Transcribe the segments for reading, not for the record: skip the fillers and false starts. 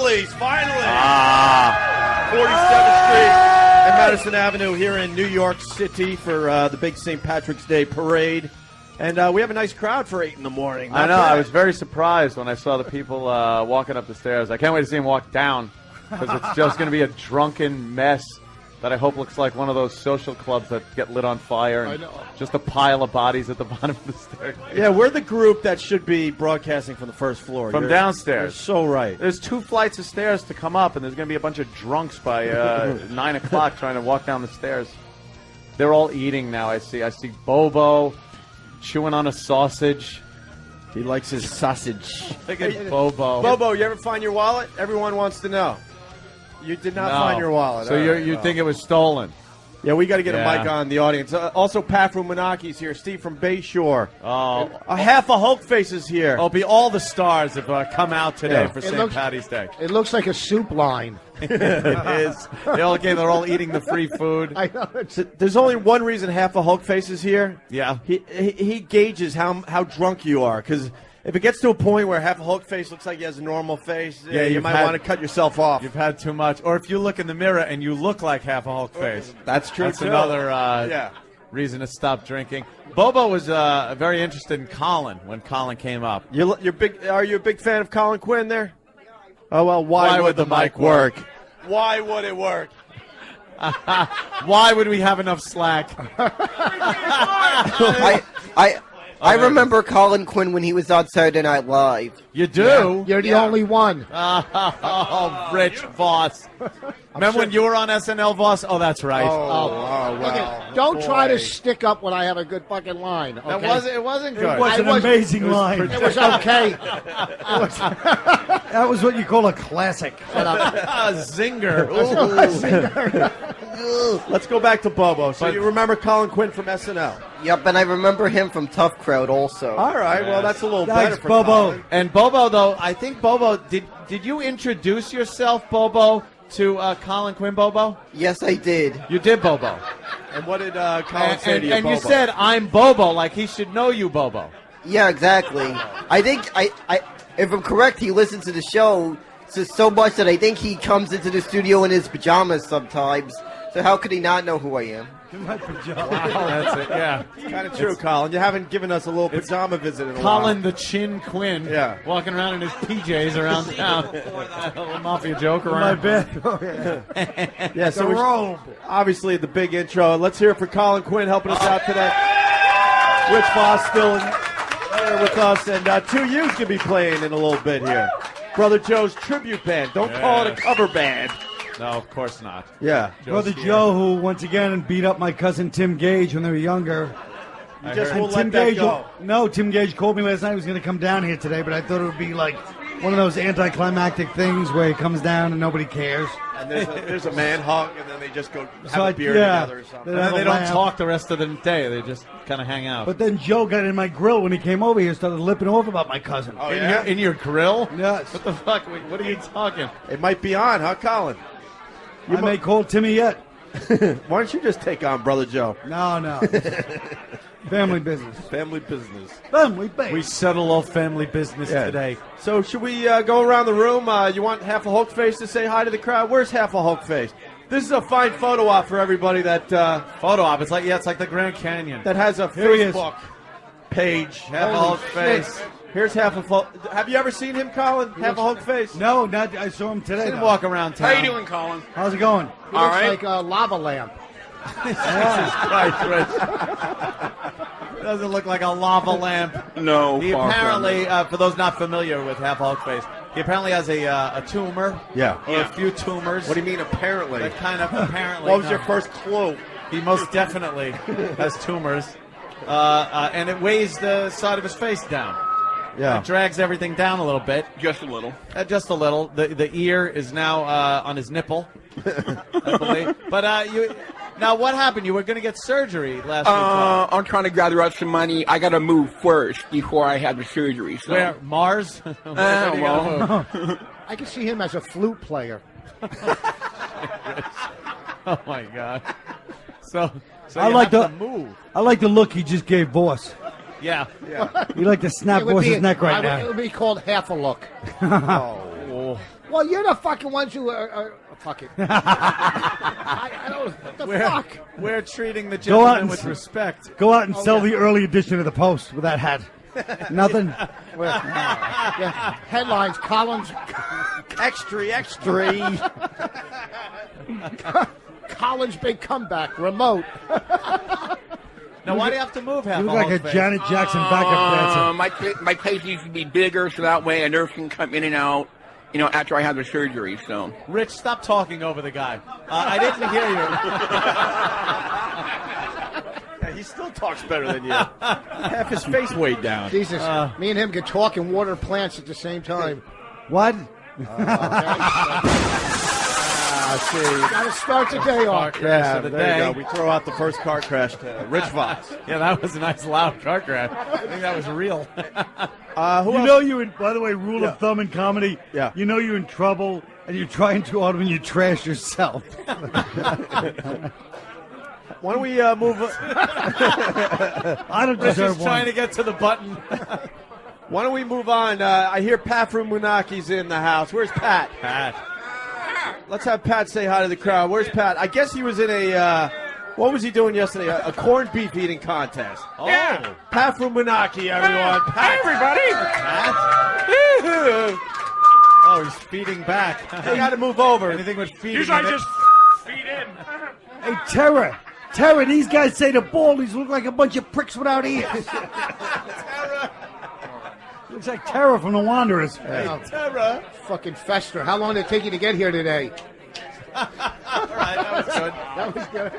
Friendly's, finally. 47th Street and Madison Avenue here in New York City for the big St. Patrick's Day parade. And we have a nice crowd for 8 in the morning. I know. I was very surprised when I saw the people walking up the stairs. I can't wait to see them walk down because it's just going to be a drunken mess that I hope looks like one of those social clubs that get lit on fire. And just a pile of bodies at the bottom of the stairs. Yeah, we're the group that should be broadcasting from the first floor. From downstairs. You're so right. There's 2 flights of stairs to come up, and there's going to be a bunch of drunks by 9 o'clock trying to walk down the stairs. They're all eating now, I see. I see Bobo chewing on a sausage. He likes his sausage. Look at Bobo. Bobo, you ever find your wallet? Everyone wants to know. You did not find your wallet. So you think it was stolen? Yeah, we got to get a mic on the audience. Also, Pat from Monaki's here. Steve from Bayshore. Oh. Half a Hulk face is here. Opie, all the stars have come out today for St. Patty's Day. It looks like a soup line. It is. They're all eating the free food. I know. There's only one reason half a Hulk face is here. Yeah. He gauges how drunk you are, because if it gets to a point where half a Hulk face looks like he has a normal face, you might want to cut yourself off. You've had too much. Or if you look in the mirror and you look like half a Hulk face. That's true, That's too. another reason to stop drinking. Bobo was very interested in Colin when Colin came up. You're big. Are you a big fan of Colin Quinn there? Oh, well, why would the mic work? Why would it work? Why would we have enough slack? I remember Colin Quinn when he was on Saturday Night Live. You do? Yeah, you're the only one. Oh, Rich Voss. Remember when you were on SNL, Voss? Oh, that's right. Wow. Okay, don't try to stick up when I have a good fucking line. Okay? It wasn't good. It was an amazing line. It was okay. That was what you call a classic. A zinger. Let's go back to Bobo. So you remember Colin Quinn from SNL? Yep, and I remember him from Tough Crowd also. All right, well, that's a little Thanks, better for Bobo. Colin. And Bobo, though, I think Bobo, did you introduce yourself, Bobo, to Colin Quinn, Bobo? Yes, I did. You did, Bobo. And what did Colin say to you, And Bobo? you said, I'm Bobo, like he should know you, Bobo. Yeah, exactly. I think, if I'm correct, he listens to the show so much that I think he comes into the studio in his pajamas sometimes. So how could he not know who I am? My pajamas. Wow, that's it, yeah. It's kind of true, Colin. You haven't given us a little pajama visit in a Colin while. the Chin Quinn, Yeah. walking around in his PJs around town. A little mafia joke My around. bed. Oh, yeah. Yeah, so The robe. obviously the big intro. Let's hear it for Colin Quinn helping us out today. Rich Voss still here with us, and 2U's going to be playing in a little bit here. Brother Joe's tribute band. Don't call it a cover band. No, of course not. Yeah. Brother Joe, who once again beat up my cousin Tim Gage when they were younger. You just And won't let that go. No, Tim Gage called me last night. He was going to come down here today, but I thought it would be like one of those anticlimactic things where he comes down and nobody cares. And there's a man hug, and then they just go have So a beer together or something. They have They a don't laugh. talk the rest of the day. They just kind of hang out. But then Joe got in my grill when he came over here and started lipping off about my cousin. Oh, yeah? in your grill? Yes. What the fuck? What are you talking? It might be on, huh, Colin? I may call Timmy yet. Why don't you just take on Brother Joe? No. Family business. Family business. Family business. We settle all family business today. So should we go around the room? You want Half a Hulk Face to say hi to the crowd? Where's Half a Hulk Face? This is a fine photo op for everybody that Photo op. It's like the Grand Canyon. that has a Here he is. Facebook page. Half a Hulk Face. Here's Half a Hulk. Have you ever seen him, Colin? Half a Hulk Face? No, not. I saw him today. Didn't though. walk around town. How you doing, Colin? How's it going? He looks like a lava lamp. Right, Rich. Doesn't look like a lava lamp. No. He far from apparently, it. for those not familiar with Half Hulk Face, he apparently has a tumor. Yeah. Or a few tumors. What do you mean, apparently? That kind of apparently. What was your first clue? He most definitely has tumors. And it weighs the side of his face down. Yeah. It drags everything down a little bit. Just a little. Just a little. The ear is now on his nipple, I believe. But now what happened? You were going to get surgery last week. I'm trying to gather up some money. I got to move first before I have the surgery. So. Where? Mars? Well. I can see him as a flute player. Oh, my God. So I you like have to move. I like the look he just gave Boss. Yeah. You like to snap It would Boss's be- neck right It now. would be called half a look. Oh. Well, you're the fucking ones who are fuck it. I don't. What the fuck? We're treating the Go out gentleman and with respect. Go out and sell the early edition of the Post with that hat. Nothing. Yeah. Headlines: Collins, Extra. Collins big comeback, remote. Now, why do you have to move half You a look like whole a face? Janet Jackson backup dancer. My place needs to be bigger so that way a nurse can come in and out, after I have the surgery. So Rich, stop talking over the guy. I didn't hear you. Yeah, he still talks better than you. Half his face weighed down. Jesus, me and him can talk and water plants at the same time. What? See. Got to start the day off. Yeah, of the there you day. go. We throw out the first car crash to Rich Voss. Yeah, that was a nice loud car crash. I think that was real. Who You else? know you in, by the way, rule Yeah. of thumb in comedy, Yeah. you know you're in trouble and you're trying too hard when you trash yourself. Why don't we move? I don't Rich deserve is trying one. to get to the button. Why don't we move on? I hear Pat from Munaki's in the house. Where's Pat? Pat. Let's have Pat say hi to the crowd. Where's Pat? I guess he was in a, what was he doing yesterday? A corned beef eating contest. Oh. Yeah. Pat from Munaki, everyone. Hi, Pat. everybody. Woo-hoo. Oh, he's feeding back. You got to move over. Anything with feeding. Usually I in it. just feed in. Hey, Tara, these guys say the baldies look like a bunch of pricks without ears. Looks like Tara from the Wanderers. Tara. Fucking Fester. How long did it take you to get here today? All right, that was good. That was good.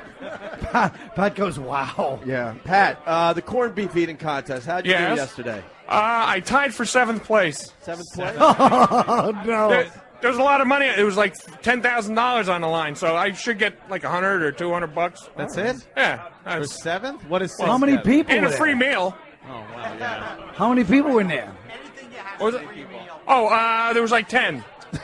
Pat goes, wow. Yeah. Pat, the corned beef eating contest. How'd you do Yes. yesterday? I tied for 7th place. Seventh place? Oh, no. There was a lot of money. It was like $10,000 on the line, so I should get like $100 or $200. That's it? Yeah. For That's, seventh? What is sixth? How many then? people and were a free there? meal. Oh, wow, yeah. How many people were in there? What was it? Oh, there was like 10. You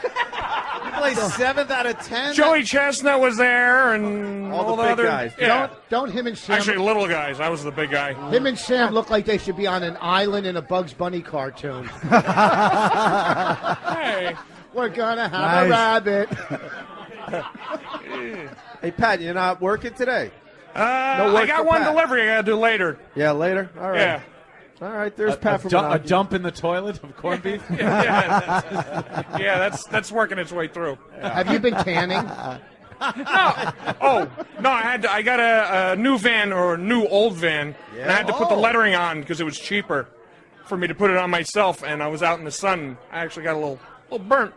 play 7th out of 10? Joey Chestnut was there, and All the big other guys. Yeah. Don't him and Sam. Actually, little guys. I was the big guy. Him and Sam look like they should be on an island in a Bugs Bunny cartoon. Hey. We're gonna have Nice. a rabbit. Hey, Pat, you're not working today? I work got for one Pat. delivery I got to do later. Yeah, later? All right. Yeah. All right, there's A, Pat from a Munaki. jump in the toilet of corned beef? Yeah, that's working its way through. Have you been tanning? Oh no! I got a new van or a new old van, and I had to put the lettering on because it was cheaper for me to put it on myself. And I was out in the sun. And I actually got a little burnt.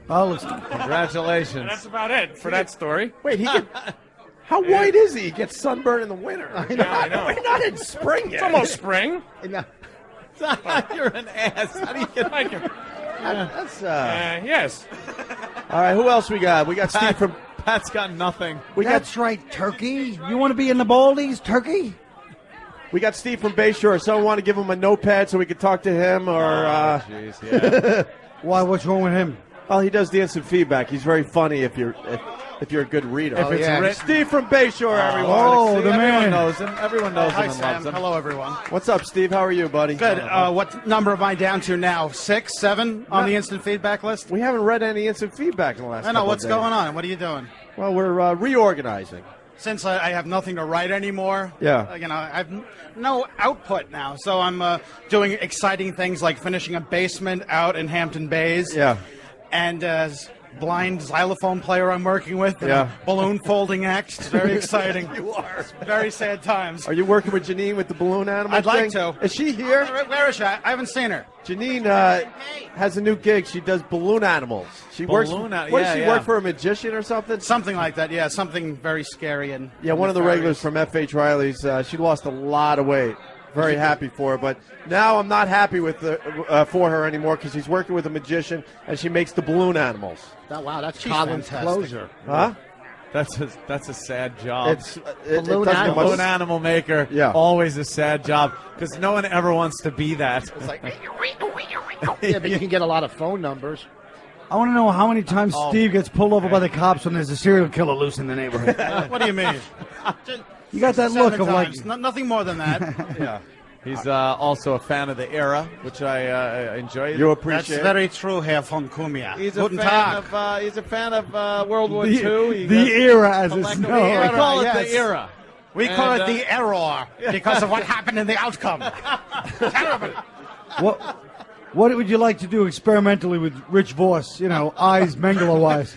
Oh, looks Congratulations. And that's about it for that story. Wait, he get, how white is he? He gets sunburned in the winter. Yeah, I know. We're not in spring yet. It's almost spring. No. You're an ass. How do you get Thank you. That's, Yes. all right, who else we got? We got Steve from... Pat's got nothing. That's right, Turkey. You want to be in the Baldies, Turkey? We got Steve from Bayshore. Someone want to give him a notepad so we can talk to him, or... Jeez, yeah. Why? What's wrong with him? well, he does the instant feedback. He's very funny if you're a good reader. If it's written- Steve from Bayshore, everyone. Oh, the Everyone man. knows him. Everyone knows Hi, him and Sam. loves him. Hello, everyone. What's up, Steve? How are you, buddy? Good. What number am I down to now? 6, 7 on the instant feedback list? We haven't read any instant feedback in the last I know. couple What's of days. going on? What are you doing? Well, we're reorganizing. Since I have nothing to write anymore, Yeah. I have no output now. So I'm doing exciting things like finishing a basement out in Hampton Bays. Yeah. And blind xylophone player I'm working with. And Yeah. a balloon folding act. It's very exciting. You are. Very sad times. Are you working with Janine with the balloon animal I'd like thing? to. Is she here? Where is she? I haven't seen her. Janine has a new gig. She does balloon animals. She works. Balloon What yeah, does she yeah. work for? A magician or something? Something like that. Yeah, something very scary and Yeah, one of the regulars nefarious. from F.H. Riley's. She lost a lot of weight. Very happy for her, but now I'm not happy with for her anymore because she's working with a magician and she makes the balloon animals. Wow, that's She's Colin's fantastic. closer. Huh? That's a sad job. It's it Balloon doesn't get animals. much- Balloon animal maker, Yeah. always a sad job because no one ever wants to be that. Yeah, but you can get a lot of phone numbers. I want to know how many times Steve gets pulled over by the cops when there's a serial killer loose in the neighborhood. What do you mean? You got that 7 look of like, times. Nothing more than that. Yeah. He's also a fan of the era, which I enjoy. You That's appreciate very true, Herr von Kumia. He's Guten a Tag. fan of he's a fan of World War II. The era, as it's We known. call it yes. the era. We call And, it the error because of what happened in the outcome. Terrible. What would you like to do experimentally with Rich Voss? You know, eyes Mengele-wise.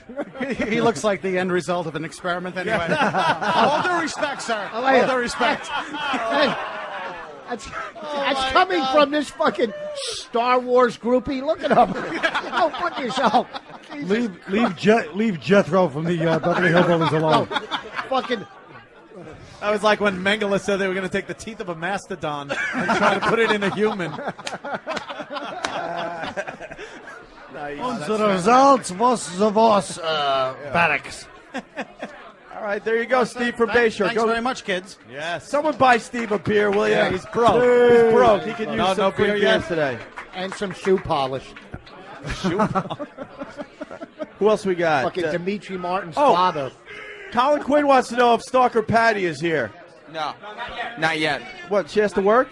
He looks like the end result of an experiment anyway. All due respect, sir. All due respect. Hey, that's coming from this fucking Star Wars groupie. Look at him. Oh, put yourself. Leave Jethro from the Beverly Hillbillies alone. Fucking. That was like when Mengele said they were going to take the teeth of a mastodon and try to put it in a human. The results was the Voss barracks. All right, there you go, Steve from Bayshore. Thanks very much, kids. Yes. Someone buy Steve a beer, will you? Yeah, he's broke. He's broke. He can use No some beer free yet? beers today. And some shoe polish. Who else we got? Fucking Dimitri Martin's oh. father. Colin Quinn wants to know if Stalker Patty is here. No, not yet. What, she has to work?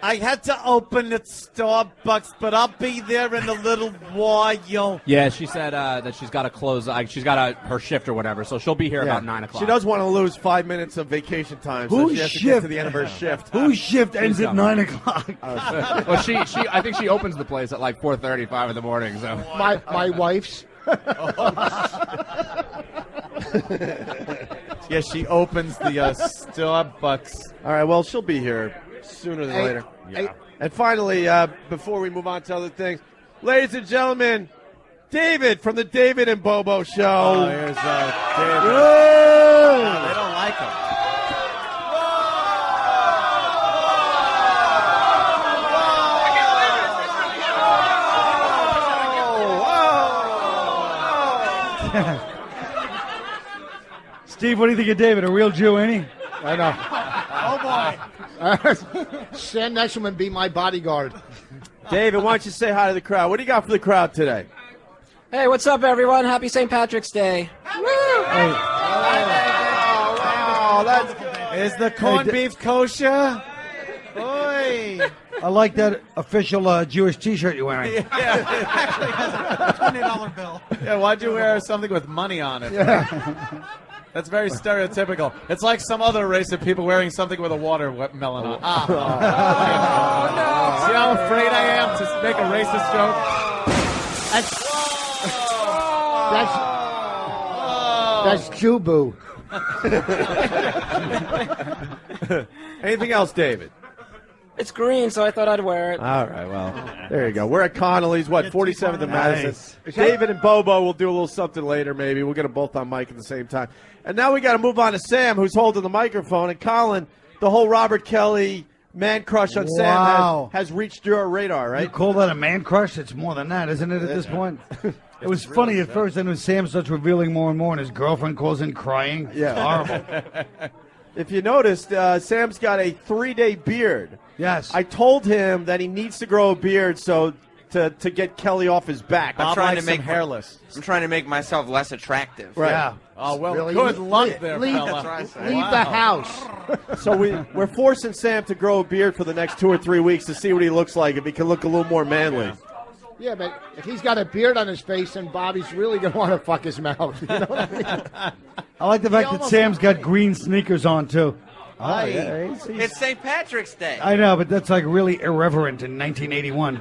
I had to open at Starbucks, but I'll be there in a little while. Yeah, she said that she's got to close. She's got her shift or whatever, so she'll be here about 9 o'clock. She does want to lose 5 minutes of vacation time, so she has to get to the end of her shift. Whose shift ends at 9 o'clock? Well, I think she opens the place at like 4:35 in the morning. So My wife's. Yeah, she opens the Starbucks. All right, well, she'll be here sooner than later. Yeah. And finally, before we move on to other things, ladies and gentlemen, David from the David and Bobo Show. Oh, here's David. Whoa! They don't like him. Steve, what do you think of David? A real Jew, ain't he? I know. Stand next to him and be my bodyguard. David, why don't you say hi to the crowd? What do you got for the crowd today? Hey, what's up, everyone? Happy St. Patrick's Day. Oh, that's good. Is the corned beef kosher? Boy. I like that official Jewish T-shirt you're wearing. $20 bill. Yeah, why'd you wear something with money on it? That's very stereotypical. It's like some other race of people wearing something with a watermelon on. See how afraid I am to make a racist joke? That's Jubu. Anything else, David? It's green, so I thought I'd wear it. All right, well, there you go. We're at Connolly's, 47th and Madison. Nice. David and Bobo will do a little something later, maybe. We'll get them both on mic at the same time. And now we got to move on to Sam, who's holding the microphone. And Colin, the whole Robert Kelly man crush on Wow. Sam has reached your radar, You right? call that a man crush? It's more than that, isn't it, at this point? It was funny at first, then when Sam starts revealing more and more, and his girlfriend calls in crying. Yeah. Horrible. If you noticed, Sam's got a 3-day beard. Yes. I told him that he needs to grow a beard to get Kelly off his back. I'm Bob trying likes to make him hairless. I'm trying to make myself less attractive. Right. Yeah. Oh, well, Really? good luck there, Leave- fella. That's what I say. Leave the house. So we're forcing Sam to grow a beard for the next 2 or 3 weeks to see what he looks like, if he can look a little more manly. Yeah, but if he's got a beard on his face, then Bobby's really going to want to fuck his mouth. You know what I mean? I like the fact that Sam's got green sneakers on, too. Oh, yeah, he's- It's St. Patrick's Day. I know, but that's like really irreverent in 1981.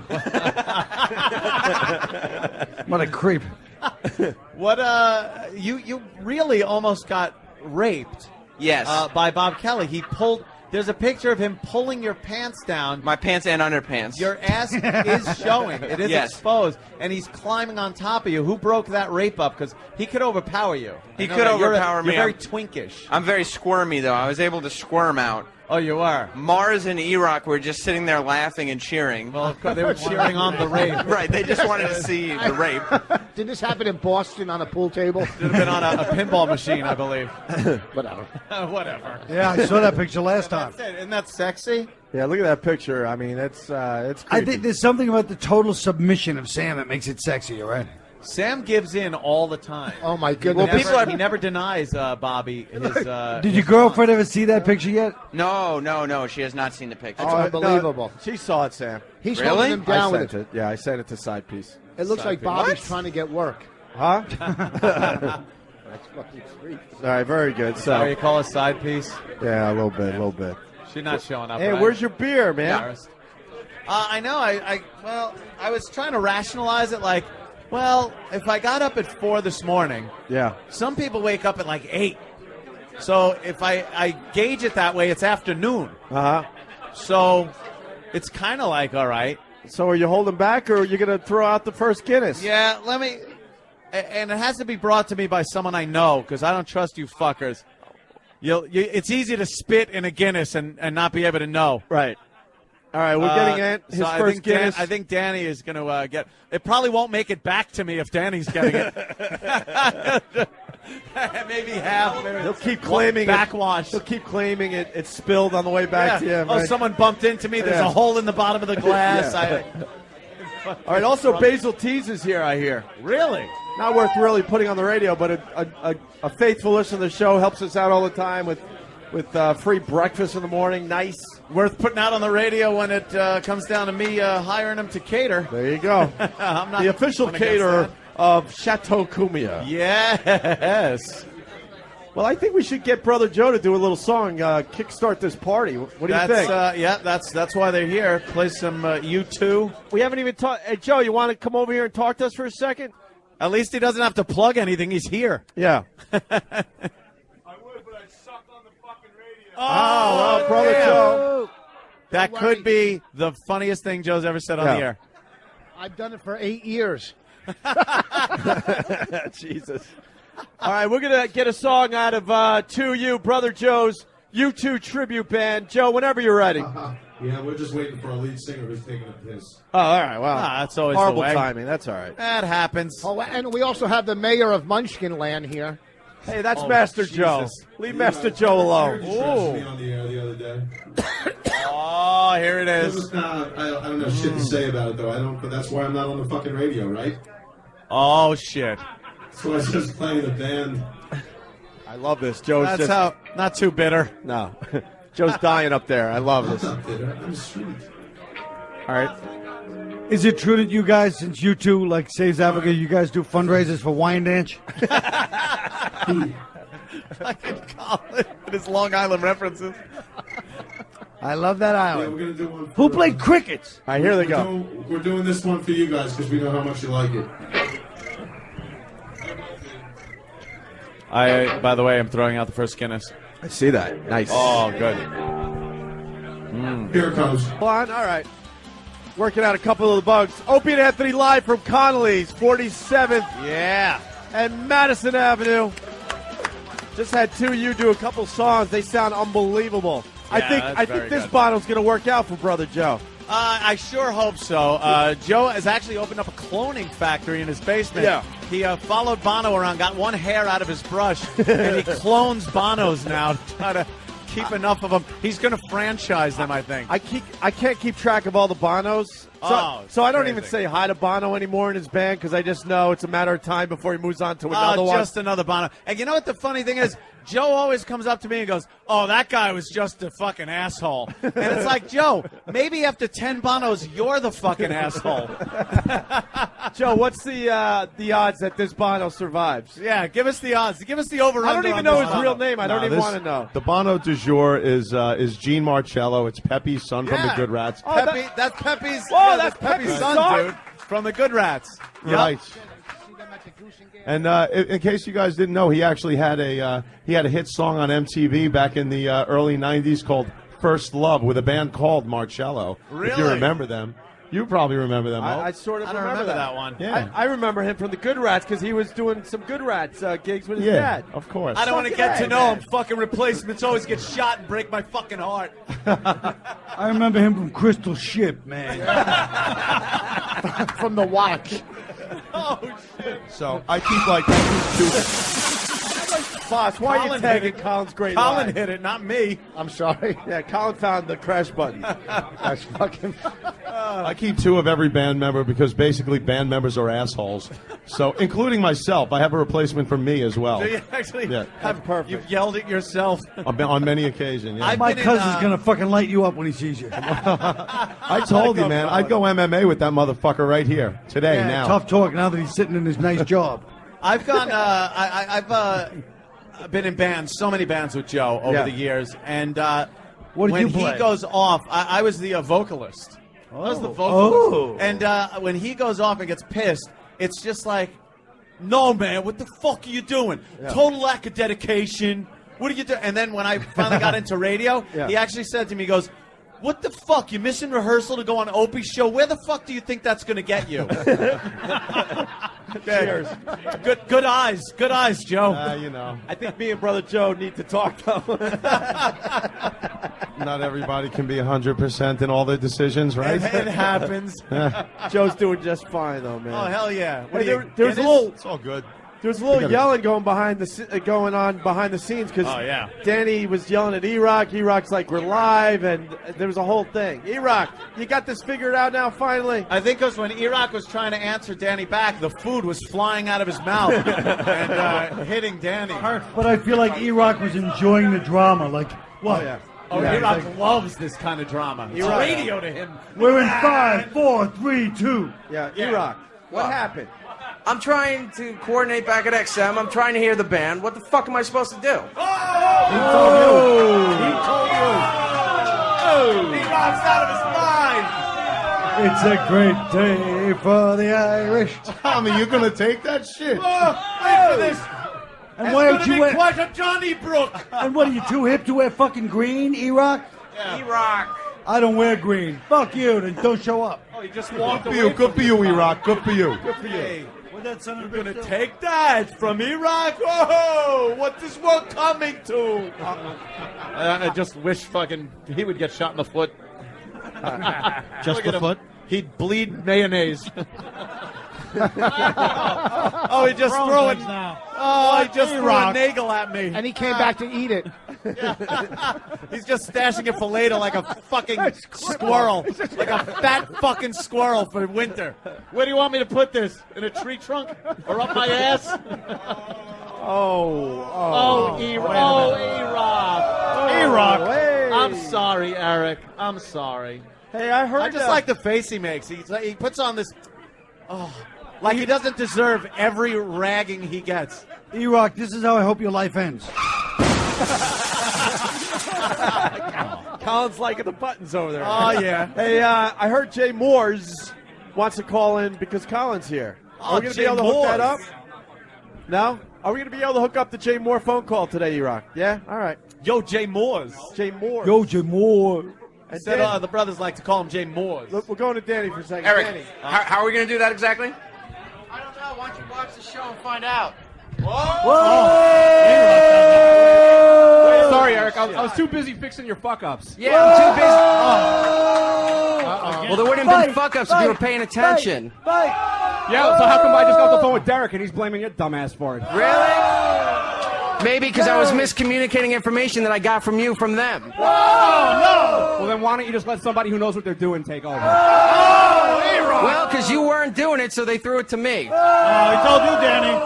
What a creep. What you really almost got raped Yes. by Bob Kelly. There's a picture of him pulling your pants down. My pants and underpants. Your ass is showing. It is Yes. exposed. And he's climbing on top of you. Who broke that rape up? Because he could overpower you. He I know could that. overpower me. You're very twinkish. I'm very squirmy, though. I was able to squirm out. Oh, you are? Mars and E-Rock were just sitting there laughing and cheering. Well, of course, they were cheering on the rape. Right, they just wanted to see the rape. Did this happen in Boston on a pool table? Should have been on a pinball machine, I believe. Whatever. Whatever. Yeah, I saw that picture last time. That's it. Isn't that sexy? Yeah, look at that picture. I mean, it's creepy. I think there's something about the total submission of Sam that makes it sexy, all right? Sam gives in all the time. Oh my goodness! He never denies Bobby his. Did your girlfriend ever see that picture yet? No. She has not seen the picture. That's unbelievable. No, she saw it, Sam. He's Really? holding him down I with sent it. Yeah, I sent it to Side Piece. It looks like Bobby's trying to get work. Huh? That's fucking sweet. All right, very good. So you call a side piece? Yeah, a little bit. She's not showing up. Hey, right? where's your beer, man? I know. I was trying to rationalize it. Like, well, if I got up at 4 this morning, Yeah. some people wake up at like 8. So if I gauge it that way, it's afternoon. Uh huh. So it's kind of like, all right. So are you holding back, or are you going to throw out the first Guinness? Yeah, let me. And it has to be brought to me by someone I know, because I don't trust you fuckers. It's easy to spit in a Guinness and not be able to know. Right. All right, we're getting his first Guinness. I think Danny is going to get. It probably won't make it back to me if Danny's getting it. Maybe half. Maybe He'll keep claiming backwash. He'll keep claiming it spilled on the way back to him. Oh, right? someone bumped into me. There's Yeah. a hole in the bottom of the glass. All right. Also, Basil Tees is here. I hear. Really? Not worth really putting on the radio, but a faithful listener to the show, helps us out all the time with free breakfast in the morning. Nice. Worth putting out on the radio when it comes down to me hiring him to cater. There you go. I'm not the official going against caterer that. of Chateau Cumia. Yes. Well, I think we should get Brother Joe to do a little song, kickstart this party. What do you think? Yeah, that's why they're here. Play some U2. We haven't even talked. Hey, Joe, you want to come over here and talk to us for a second? At least he doesn't have to plug anything. He's here. Yeah. I would, but I suck on the fucking radio. Oh, well, Brother Joe. That Don't could worry. be the funniest thing Joe's ever said on Yeah. the air. I've done it for 8 years. Jesus. All right, we're going to get a song out of 2U, Brother Joe's U2 tribute band. Joe, whenever you're ready. Yeah, we're just waiting for our lead singer who's taking a piss. Oh, all right. Well, that's always horrible the way. timing. That's all right. That happens. Oh, and we also have the mayor of Munchkin Land here. Hey, that's Master Joe. Leave Master Joe alone. You trashed me on the air the other day. Oh, here it is. I don't know shit to say about it, though. I don't. But that's why I'm not on the fucking radio, right? Oh, shit. That's why I was just playing the band. I love this. Joe's That's just... how. Not too bitter. No. Joe's dying up there. I love this. I'm not bitter. I'm sweet. All right. Is it true that you guys, since you two, like Saves Africa, you guys do fundraisers for Wyandanch? Fucking Colin with his Long Island references. I love that Yeah, island. we're gonna do one. Who played crickets? All right, here they go. We're doing this one for you guys because we know how much you like it. By the way, I'm throwing out the first Guinness. I see that. Nice. Oh, good. Here it comes. Hold on. All right. Working out a couple of the bugs. Opie and Anthony live from Connolly's, 47th Yeah. and Madison Avenue. Just had 2U do a couple songs. They sound unbelievable. I that's think very this good. bottle's going to work out for Brother Joe. I sure hope so. Joe has actually opened up a cloning factory in his basement. Yeah. He followed Bono around, got one hair out of his brush, and he clones Bonos now to try to keep enough of them. He's going to franchise them, I think. I can't keep track of all the Bonos. So I don't even say hi to Bono anymore in his band because I just know it's a matter of time before he moves on to another one. Just another Bono. And you know what the funny thing is? Joe always comes up to me and goes, "Oh, that guy was just a fucking asshole." And it's like, Joe, maybe after 10 Bonos, you're the fucking asshole. Joe, what's the odds that this Bono survives? Yeah, give us the odds. Give us the over-under. I don't even on know this his Bono. real name. I don't even want to know. The Bono du jour is Gene Marcello. It's Pepe's son from the Good Rats. Oh, Pepe, that's Pepe's. Whoa, yeah, that's Pepe's son, son? dude, from the Good Rats. Yep. Right. And in case you guys didn't know, he actually had a hit song on MTV back in the early '90s called "First Love" with a band called Marcello. If you Really? remember them, you probably remember them. Mo. I sort of I don't remember that one. Yeah. I remember him from the Good Rats because he was doing some Good Rats gigs with his Yeah, dad. of course. I don't want to Fucking get to A, know man. him. Fucking replacements always get shot and break my fucking heart. I remember him from Crystal Ship, man. From the watch. Oh shit! So I keep like Boss, why are you Colin tagging hit it. Colin's great Colin line? hit it, not me. I'm sorry. Yeah, Colin found the crash button. That's fucking. I keep 2 of every band member because basically band members are assholes. So, including myself, I have a replacement for me as well. So you actually Yeah. have perfect. You've yelled at yourself. On many occasions, yeah. My cousin's gonna fucking light you up when he sees you. I told you, man, I'd go MMA with that motherfucker right here today. Yeah, now, tough talk now that he's sitting in his nice job. I've gone. I've been in bands, so many bands with Joe over the years, and What did when you he play? goes off, I was the vocalist. I was the Oh. vocalist, and when he goes off and gets pissed, it's just like, no, man, what the fuck are you doing? Total lack of dedication. What are you doing? And then when I finally got into radio, he actually said to me, he goes, what the fuck? You're missing rehearsal to go on Opie's show? Where the fuck do you think that's going to get you? Cheers. Good eyes. Good eyes, Joe. you know, I think me and Brother Joe need to talk, though. not everybody can be 100% in all their decisions, right? It happens. Joe's doing just fine, though, man. Oh, hell yeah. Hey, there was a little. It's all good. There was a little yelling going on behind the scenes because Danny was yelling at E-Rock. E-Rock's like, we're live, and there was a whole thing. E-Rock, you got this figured out now, finally? I think because when E-Rock was trying to answer Danny back, the food was flying out of his mouth and hitting Danny. But I feel like E-Rock was enjoying the drama. Like, what? E-Rock loves this kind of drama. It's E-Rock. radio to him. We're in 5, 4, 3, 2. Yeah, E-Rock, what happened? I'm trying to coordinate back at XM. I'm trying to hear the band. What the fuck am I supposed to do? He told you. E-Rock's out of his mind. It's a great day for the Irish. Tommy, you're going to take that shit? Wait for this. And why don't you wear? Quite a Donnybrook. And what are you too hip to wear fucking green, E-Rock? E-Rock. I don't wear green. Fuck you. Then don't show up. Oh, he just walked Good for away. you, good for you, E-Rock. Good for you. Good for you. Hey, What that son of a gonna bitch do? take that from E-Rock. Oh, what is world coming to? I just wish fucking he would get shot in the foot. Just Look the at him. foot? He'd bleed mayonnaise. Oh, he just threw it. Oh, he just threw a nagel at me. And he came back to eat it. He's just stashing it for later like a fucking squirrel. Like a fat fucking squirrel for winter. Where do you want me to put this? In a tree trunk? Or up my ass? Oh, E-Rock. E-Rock. Hey. I'm sorry, Eric. I'm sorry. Hey, I heard. I just like the face he makes. He puts on this... Oh, like he doesn't deserve every ragging he gets. E-Rock, this is how I hope your life ends. Colin's liking the buttons over there. Oh, yeah. Hey, I heard Jay Moores wants to call in because Colin's here. Are we going to be able to hook that up? No? Are we going to be able to hook up the Jay Moore phone call today, E-Rock? Yeah? All right. Yo, Jay Moores. Jay Moore. Yo, Jim Moore. And Said Dan- the brothers like to call him Jay Moores. Look, we're going to Danny for a second. Eric, Danny. how are we going to do that exactly? I don't know. Why don't you watch the show and find out? Sorry, Eric. I was too busy fixing your fuck ups. Yeah, I'm too busy. Well, there wouldn't have been fuck-ups if you were paying attention. Yeah, so how come I just got off the phone with Derek and he's blaming your dumbass for it? Really? Maybe because I was miscommunicating information that I got from you from them. Well, then why don't you just let somebody who knows what they're doing take over? Well, because you weren't doing it, so they threw it to me. I told you, Danny.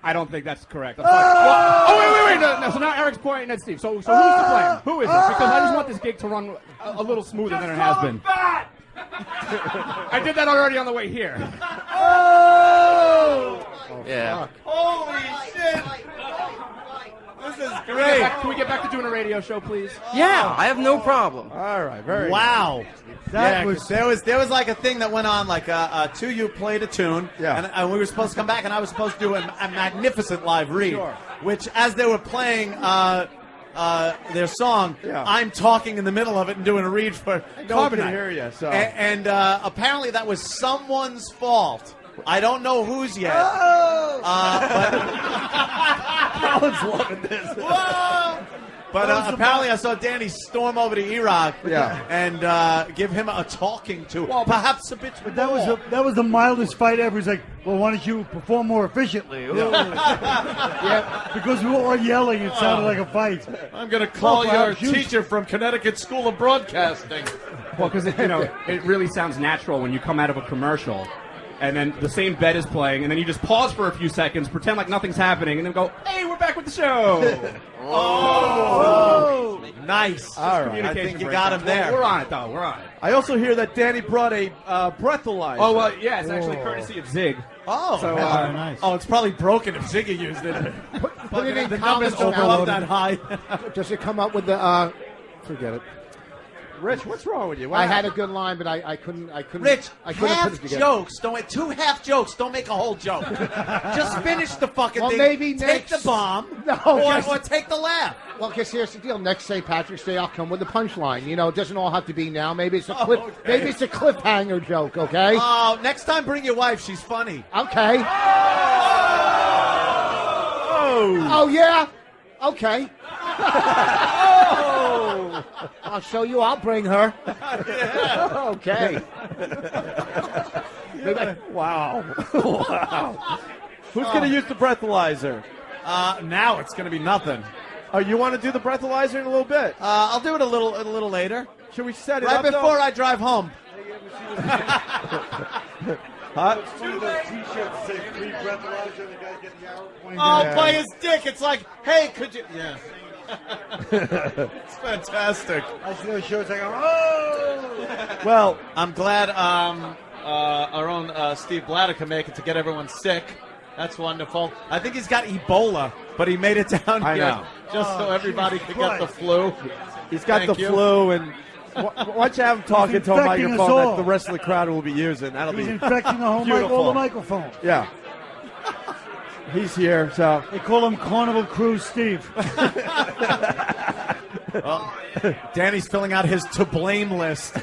I don't think that's correct. Wait. No, so now Eric's pointing at Steve. So who's to blame? Who is it? Because I just want this gig to run a little smoother than it has been. I did that already on the way here. Yeah. Holy shit! This is great. Can we get back to doing a radio show, please? Yeah, I have no problem. All right, very Wow. There was like a thing that went on, like two you played a tune, and we were supposed to come back, and I was supposed to do a magnificent live read, which as they were playing their song, I'm talking in the middle of it and doing a read for No one can Carbonite. hear you, so. And apparently that was someone's fault. I don't know whose yet. Colin's loving this. Whoa! But apparently I saw Danny storm over to Iraq and give him a talking to, perhaps a bit But that was the mildest fight ever. He's like, well, why don't you perform more efficiently? Because we were all yelling, it sounded like a fight. I'm going to call your teacher from Connecticut School of Broadcasting. Well, because it really sounds natural when you come out of a commercial, and then the same bed is playing, and then you just pause for a few seconds, pretend like nothing's happening, and then go, "Hey, we're back with the show." Oh, nice. All right, I think you got him there. We're on it, though. We're on it. I also hear that Danny brought a breathalyzer. Oh, well, yeah, it's actually courtesy of Zig. Oh, so, nice. Oh, it's probably broken if Ziggy used it. Put it in The numbers comments overload that high. Does it come up with the? Forget it. Rich, what's wrong with you? What I had happened? a good line, but I couldn't. Rich, I couldn't half put it together. jokes. Don't make two half jokes. Don't make a whole joke. Just finish the fucking Well, thing. maybe take next. the bomb, No, or take the laugh. Well, because here's the deal. Next St. Patrick's Day, I'll come with the punchline. You know, it doesn't all have to be now. Maybe it's a cliff. Okay. Maybe it's a cliffhanger joke. Okay. Oh, next time bring your wife. She's funny. Okay. Oh. Oh yeah. Okay. I'll show you. I'll bring her. Okay. Wow. Wow. Who's going to use the breathalyzer? Now it's going to be nothing. Oh, you want to do the breathalyzer in a little bit? I'll do it a little later. Should we set it up before I drive home? Huh? Oh, by his dick! It's like, hey, could you? Yeah. It's fantastic. I see those shows. I go, oh. Well, I'm glad our own Steve Blatter can make it to get everyone sick. That's wonderful. I think he's got Ebola, but he made it down I here know. just so everybody Jesus could get the Christ. flu. He's got Thank the you. flu, and why don't you have him talking to a infecting us microphone that all. the rest of the crowd will be using? That'll He's be infecting the whole beautiful. all the microphones. Yeah. He's here, so. They call him Carnival Cruise Steve. Well, Danny's filling out his to blame list.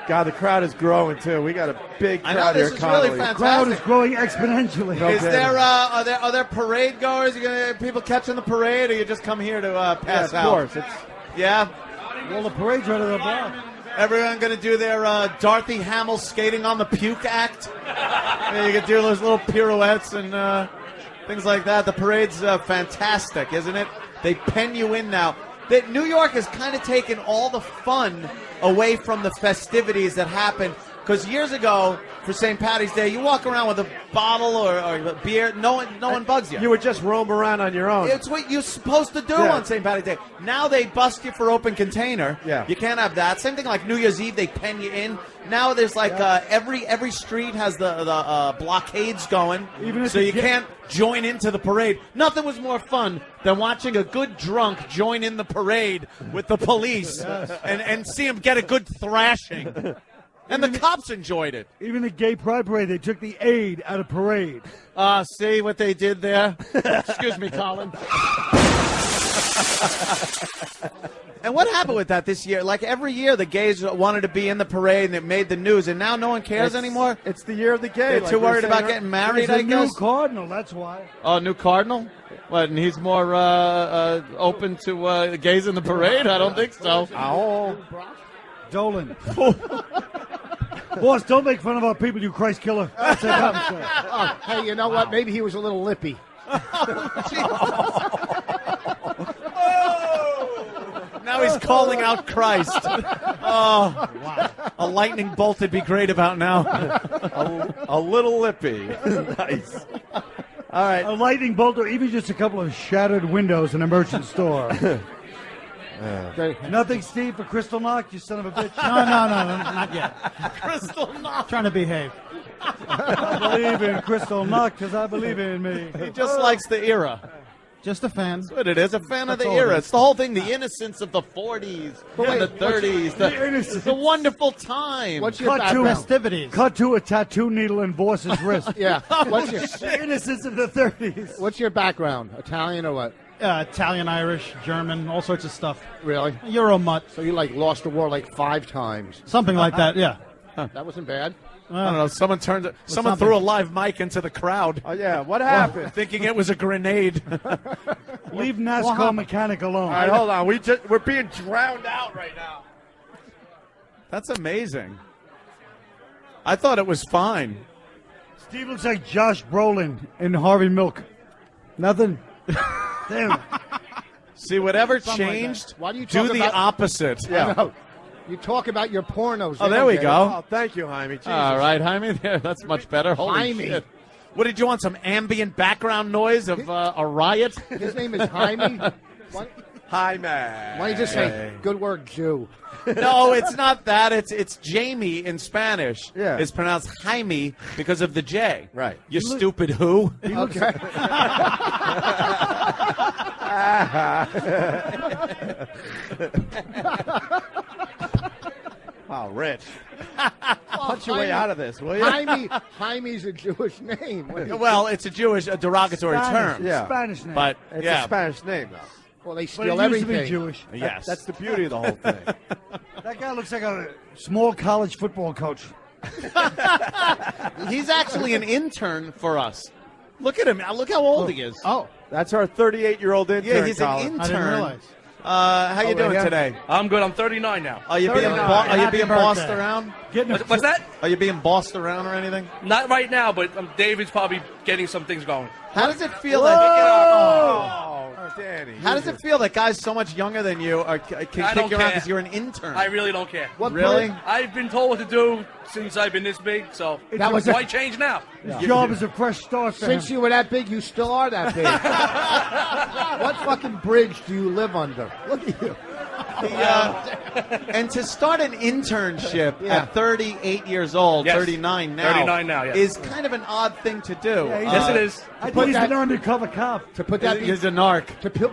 God, the crowd is growing too. We got a big I know, crowd this here. is really Connolly. The crowd is growing exponentially. Is Okay. there are there parade goers? You gonna people catching the parade, or you just come here to pass Yeah, out? of course. It's, Yeah. well, the parade's right at the block. Everyone gonna do their Dorothy Hamill skating on the puke act. You can do those little pirouettes and things like that. The parade's fantastic, isn't it? They pen you in now. New York has kind of taken all the fun away from the festivities that happened. Because years ago, for St. Patty's Day, you walk around with a bottle or a beer. No one bugs you. You would just roam around on your own. It's what you're supposed to do on St. Patty's Day. Now they bust you for open container. Yeah. You can't have that. Same thing like New Year's Eve, they pen you in. Now there's like every street has the blockades going, so you can't join into the parade. Nothing was more fun than watching a good drunk join in the parade with the police and see him get a good thrashing. And the cops enjoyed it. Even the gay pride parade, they took the aid out of parade. See what they did there? Excuse me, Colin. And what happened with that this year? Like every year, the gays wanted to be in the parade, and it made the news. And now no one cares anymore. It's the year of the gay. They're too worried about getting married, I He's a new guess. cardinal, that's why. Oh, new cardinal? What, and he's more open to gays in the parade? I don't think so. Oh. Dolan. Boss, don't make fun of our people, you Christ killer. That's it, I'm sorry. Oh, hey, you know what? Maybe he was a little lippy. Now he's calling out Christ. Oh, wow. A lightning bolt would be great about now. a little lippy. Nice. All right. A lightning bolt or even just a couple of shattered windows in a merchant store. Nothing, Steve, for Crystal Knock, you son of a bitch. No, not yet. Crystal Knock. Trying to behave. I believe in Crystal Knock because I believe in me. He just likes the era. Just a fan. That's what it is, a fan of That's the all it era. is. It's the whole thing, the innocence of the 40s and the 30s, the wonderful time. What's your Cut to background? Festivities. Cut to a tattoo needle in Boss's wrist. Yeah. What's your The innocence of the 30s. What's your background? Italian or what? Italian, Irish, German, all sorts of stuff. Really? Euro mutt. So you like lost the war like 5 times? Something like that, yeah. That wasn't bad. I don't know. Someone something. threw a live mic into the crowd. Oh yeah, what happened? Thinking it was a grenade. Leave NASCAR mechanic alone. All right, hold on. We're being drowned out right now. That's amazing. I thought it was fine. Steve looks like Josh Brolin in Harvey Milk. Nothing. Damn it. See, whatever Something like that. changed, Why do you do talk the about- opposite. I know. You talk about your pornos. Oh, there we go. Oh, thank you, Jaime. Jesus. All right, Jaime. There, that's much better. Holy Jaime. shit. What did you want? Some ambient background noise of a riot? His name is Jaime. Jaime. Why don't you just say, good word, Jew? No, it's not that. It's Jamie in Spanish. Yeah. It's pronounced Jaime because of the J. Right. You stupid who? Okay. Wow, Rich. Punch your way out of this, will you? Jaime's a Jewish name. Well, it's a derogatory Spanish, term. Yeah. Spanish name. But It's yeah, a Spanish name, though. Well, they but steal it used to everything. be Jewish. yes. That's the beauty of the whole thing. That guy looks like a small college football coach. He's actually an intern for us. Look at him. Look how old he is. Oh, That's our 38-year-old intern. Yeah, he's Colin. an intern. I didn't realize. How you doing yeah. today? I'm good. I'm 39 now. Are you being Happy bossed birthday. around? What's that? Are you being bossed around or anything? Not right now, but David's probably getting some things going. How does it feel Oh, Danny. How does it feel that guys so much younger than you can I kick don't you around care. because you're an intern? I really don't care. Really? I've been told what to do since I've been this big, so That was why change now? His job is a fresh start for since him. you were that big, you still are that big. What fucking bridge do you live under? Look at you. And to start an internship Yeah. at 38 years old, Yes. 39 now, 39 now, yes. is kind of an odd thing to do. Yes, it is. I think he's an undercover cop. To put that He's a narc.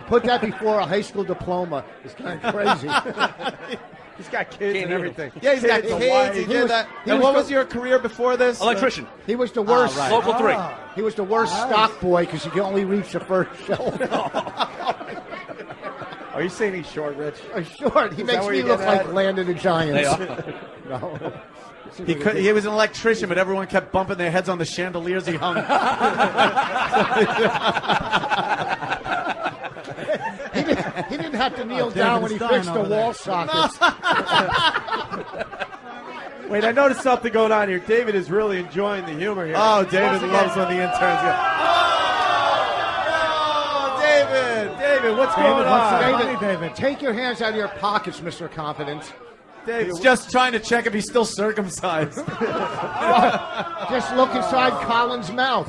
put that before a high school diploma is kind of crazy. He's got kids and everything. Yeah, he's got Kids, a kids. wife. He He did was- that. he And was what the- was your career before this? Electrician. He was the worst. right. Local 3. He was the worst stock boy because you can only reach the first shelf. Are you saying he's short, Rich? Short. He Is that makes where me you look get like at? Land of the Giants. They are. No. He was an electrician, but everyone kept bumping their heads on the chandeliers he hung. He didn't have to kneel down when he Stein fixed the over there. wall sockets. Wait, I noticed something going on here. David is really enjoying the humor here. Oh, David loves when the interns get. Oh, David! David, what's going on? David, take your hands out of your pockets, Mr. Confidence. He's just trying to check if he's still circumcised. Just look inside Colin's mouth.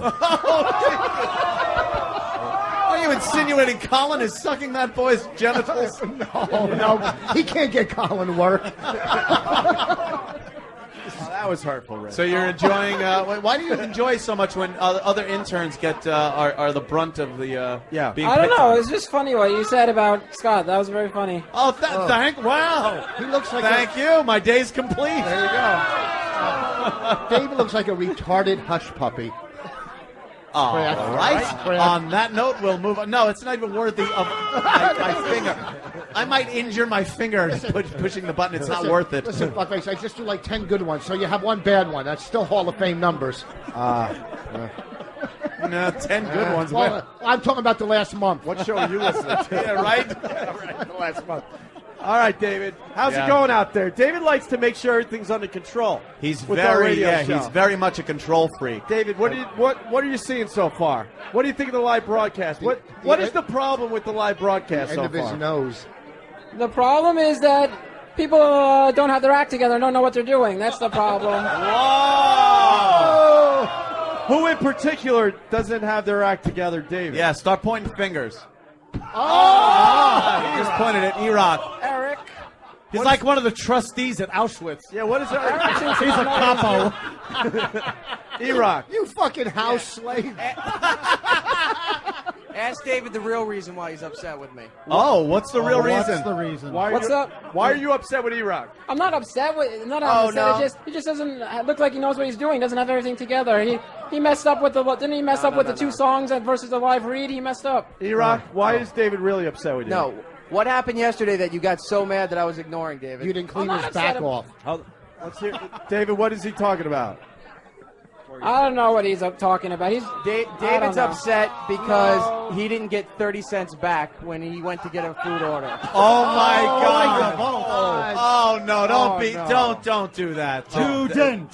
Are you insinuating Colin is sucking that boy's genitals? No, he can't get Colin work. Oh, that was hurtful, Rich. So you're enjoying. Why do you enjoy so much when other interns get are the brunt of the being I don't picked know. on? It's just funny what you said about Scott. That was very funny. Oh, wow. He looks like Thank you. My day's complete. There you go. David looks like a retarded hush puppy. All right. On that note, we'll move on. No, it's not even worthy of my finger. I might injure my finger pushing the button. It's not worth it. Listen, Buckface, I just do like 10 good ones, so you have one bad one. That's still Hall of Fame numbers. No, 10 good ones. Well, I'm talking about the last month. What show are you listening to? Yeah, right? The last month. All right, David. How's Yeah. it going out there? David likes to make sure everything's under control. He's with our radio show. he's very much a control freak. David, what are you seeing so far? What do you think of the live broadcast? What is the problem with the live broadcast End so of his far? nose. The problem is that people don't have their act together and don't know what they're doing. That's the problem. Whoa! Who in particular doesn't have their act together, David? Yeah, start pointing fingers. Oh! He just pointed at Iraq. Eric. He's like one of the trustees at Auschwitz. Yeah, what is that? He's a capo. Iraq. You fucking house slave. Ask David the real reason why he's upset with me. Oh, what's the real What's reason? the reason? What's up? Why are you upset with Iraq? I'm not upset with. Not Oh, upset. no. He just doesn't look like he knows what he's doing. Doesn't have everything together. He messed up with the. Didn't he mess up with the two songs versus the live read? He messed up. Iraq, why is David really upset with you? No. What happened yesterday that you got so mad that I was ignoring David? You didn't clean I'm his not back upset off. Let's hear. David, what is he talking about? I don't know what he's talking about. David's upset because he didn't get 30 cents back when he went to get a food order. Oh my God! Oh no! Don't do that. Juden.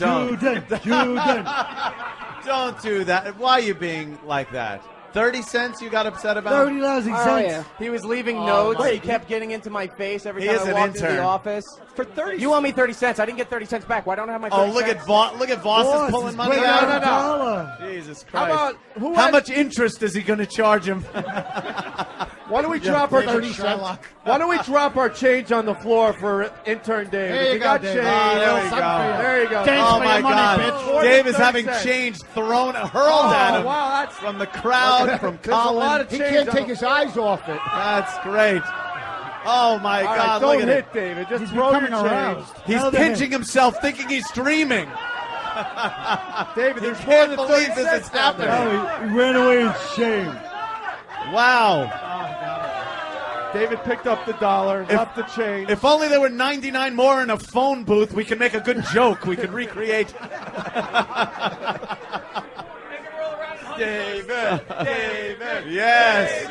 Don't do that. Why are you being like that? 30 cents you got upset about? 30 cents. He was leaving notes. He kept getting into my face every time I walked into the office. For 30 You owe me 30 cents. I didn't get 30 cents back. Why don't I have my 30 Oh, look cents? at Voss is pulling money out. No. Jesus Christ. How much interest is he going to charge him? Why don't we drop our 30 cents? Why don't we drop our change on the floor for intern Dave? There you go, got Dave. change. There you go. There you go. Oh my God. bitch. Dave is 30 having cents. change hurled at him Wow, that's from the crowd, from There's a Colin. lot of He change can't on take the- his eyes off it. That's great. Oh my All right, God! don't Look at hit it. David. Just He's throw your becoming change. aroused. He's pinching himself, thinking he's dreaming. David, there's more Can't than believe 30 this cents is down there. happening. He ran away in shame. Wow! David picked up the dollar, left the change. If only there were 99 more in a phone booth, we could make a good joke. We could recreate. David. Yes.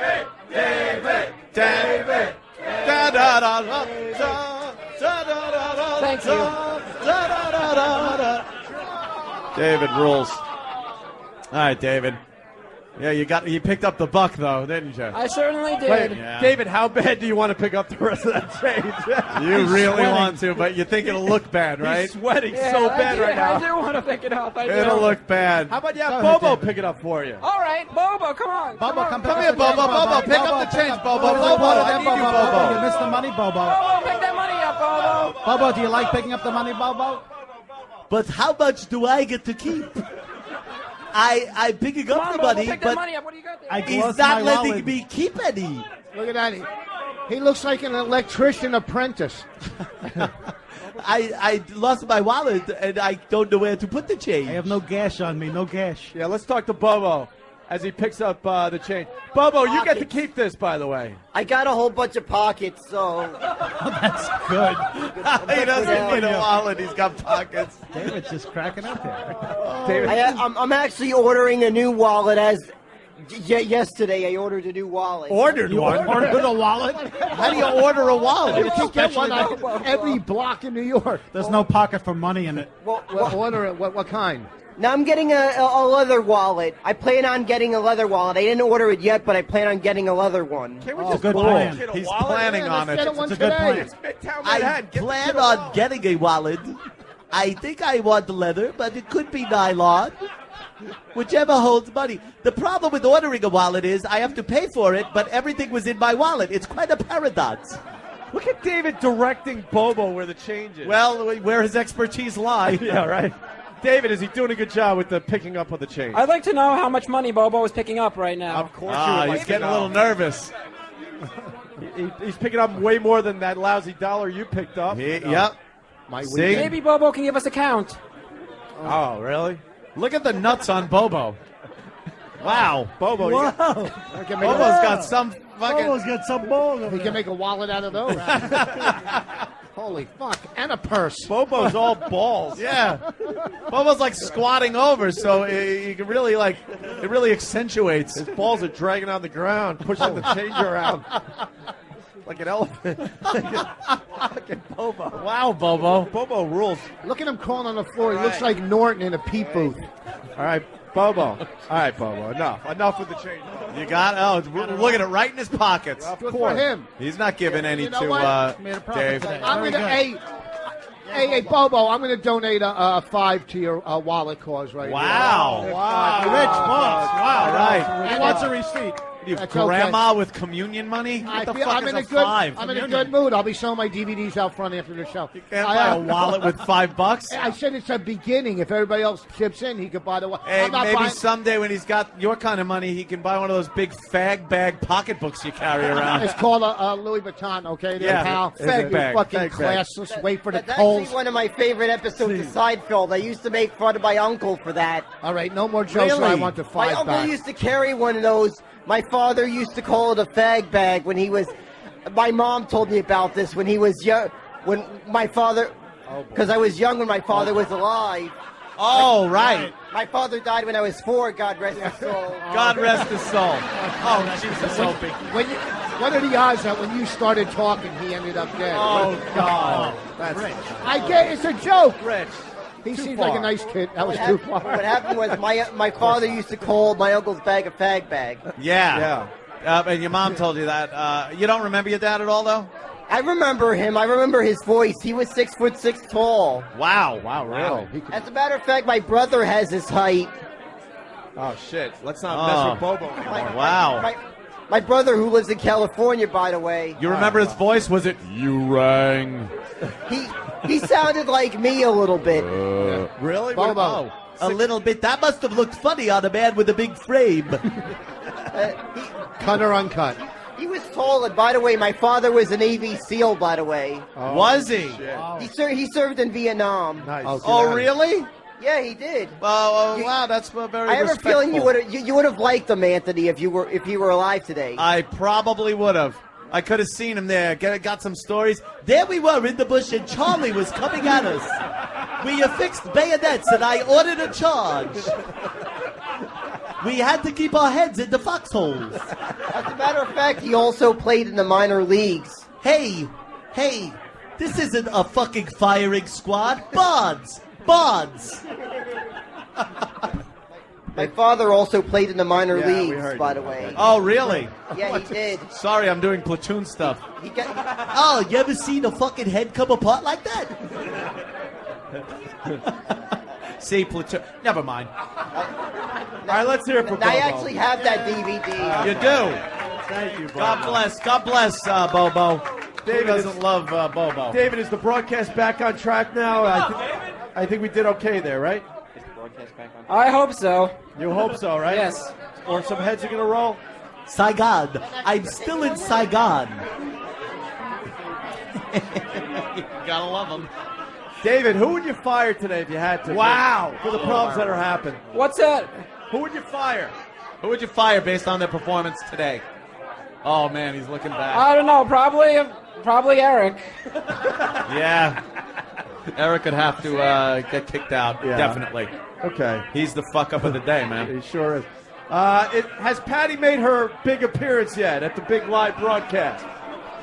David. Da da da da da da da da. Thank you. Da da da da da. David rules. All right, David. Yeah, you picked up the buck though, didn't you? I certainly did. Wait, Yeah. David, how bad do you want to pick up the rest of that change? You He's really sweating. want to, but you think it'll look bad, right? He's sweating Yeah, so bad right I now. do want to pick it up. I do. It'll look bad. How about you have Bobo pick it up for you? All right, Bobo, come on. Bobo, come pick Come up here, the Bobo. change, Bobo, pick up the change, Bobo. Bobo, Bobo, I need you, You Bobo. missed the money, Bobo. Bobo, pick that money up, Bobo. Bobo, do you like picking up the money, Bobo? But how much do I get to keep? I'm picking Come up on, the Bobo, money, pick that but money up. What do you got there? I he's lost not my letting wallet. me keep any. Look at that. He looks like an electrician apprentice. I lost my wallet, and I don't know where to put the change. I have no gash on me. No gash. Yeah, let's talk to Bobo as he picks up the change. Bobo, you get to keep this, by the way. I got a whole bunch of pockets, so That's good. He doesn't need a wallet. He's got pockets. David's just cracking up here. David, I'm actually ordering a new wallet. Yesterday, I ordered a new wallet. Ordered one. Ordered a wallet? How do you order a wallet? You can get one on every block in New York. There's no pocket for money in it. What order it? What kind? Now I'm getting a leather wallet. I plan on getting a leather wallet. I didn't order it yet, but I plan on getting a leather one. Can we Oh, just good go plan. get a He's wallet? planning on Let's it. get one It's a good today. plan. Midtown I Manhattan. Get plan the on getting a wallet. I think I want the leather, but it could be nylon. Whichever holds money. The problem with ordering a wallet is I have to pay for it, but everything was in my wallet. It's quite a paradox. Look at David directing Bobo where the change is. Well, where his expertise lie. yeah, right. David, is he doing a good job with the picking up of the change? I'd like to know how much money Bobo is picking up right now. Of course you would like He's to getting a know. little nervous. He's picking up way more than that lousy dollar you picked up. Yep. My See? Maybe Bobo can give us a count. Oh, really? Look at the nuts on Bobo. Wow. Bobo, you Wow. Bobo's got some fucking... Bobo's got some balls. He can make a wallet out of those. Holy fuck. And a purse. Bobo's all balls. Yeah. Bobo's like squatting over, so you can really like, it really accentuates. His balls are dragging on the ground, pushing the change around. Like an elephant. Fucking Bobo. Wow, Bobo. Bobo rules. Look at him crawling on the floor. He looks like Norton in a peep booth. All right, Bobo. All right, Bobo. Enough with the change. You got look at it right in his pockets. Of Good course. for him. He's not giving any You know to what? Made a profit Dave. today. I'm Very going good. to, hey, Bobo, I'm going to donate a $5 to your wallet cause right Wow. here. Wow. Rich boss. Wow. All right. He wants a receipt. You That's grandma with communion money? I What the feel fuck I'm is in a a good. five? I'm in a good mood. I'll be showing my DVDs out front after the show. You can't buy a wallet with $5. I said it's a beginning. If everybody else chips in, he could buy the wallet. Hey, I'm not maybe buying. someday when he's got your kind of money, he can buy one of those big fag bag pocketbooks you carry around. It's called a Louis Vuitton. Okay, there, Yeah, pal. fag You bag, fucking fag bag. classless. Wait for the That's Coles. actually one of my favorite episodes of Seinfeld. I used to make fun of my uncle for that. All right, no more jokes. Really? I want the My $5 uncle back. used to carry one of those. My father used to call it a fag bag when he was. My mom told me about this when he was young. When my father, because I was young when my father was alive. Oh, right. My father died when I was 4. God rest his soul. God rest his soul. Oh, Jesus, Opie. What are the odds that when you started talking, he ended up dead? Oh, God. That's I get it's a joke. Rich. He Too seems far. like a nice kid. That was What too happened- far. What happened was my father used to call my uncle's bag a fag bag. Yeah. And your mom told you that. You don't remember your dad at all, though? I remember him. I remember his voice. He was 6'6" tall. Wow. Wow, really? As a matter of fact, my brother has his height. Oh, shit. Let's not mess with Bobo anymore. Wow. My brother, who lives in California, by the way. You remember his voice? Was it, you rang? He sounded like me a little bit. Really? Bobo. A little bit. That must have looked funny on a man with a big frame. Cut or uncut? He was tall, and by the way, my father was a Navy SEAL, by the way. Was he? He served in Vietnam. Nice. Oh, really? Yeah, he did. Wow, that's very I have a feeling respectful. you would have liked him, Anthony, if he were alive today. I probably would have. I could have seen him there. Got some stories. There we were in the bush, and Charlie was coming at us. We affixed bayonets, and I ordered a charge. We had to keep our heads in the foxholes. As a matter of fact, he also played in the minor leagues. Hey, this isn't a fucking firing squad. Bonds. My father also played in the minor Yeah, we leagues, heard by you. the way. Oh, really? Yeah, he did. Sorry, I'm doing platoon stuff. Oh, you ever seen a fucking head come apart like that? See, platoon. Never mind. All right, let's hear it for Bobo. I actually have that DVD. You do. Thank you, Bobo. God bless, Bobo. David Who doesn't love Bobo. David, is the broadcast back on track now? I think we did okay there, right? I hope so. You hope so, right? Yes. Or some heads are going to roll? Saigon. I'm still in Saigon. You gotta love him. David, who would you fire today if you had to? Wow. For the problems that are happening. What's that? Who would you fire? Who would you fire based on their performance today? Oh, man, he's looking back. I don't know. Probably Eric. Yeah. Eric could have to get kicked out, definitely. Okay. He's the fuck up of the day, man. He sure is. Has Patty made her big appearance yet at the big live broadcast?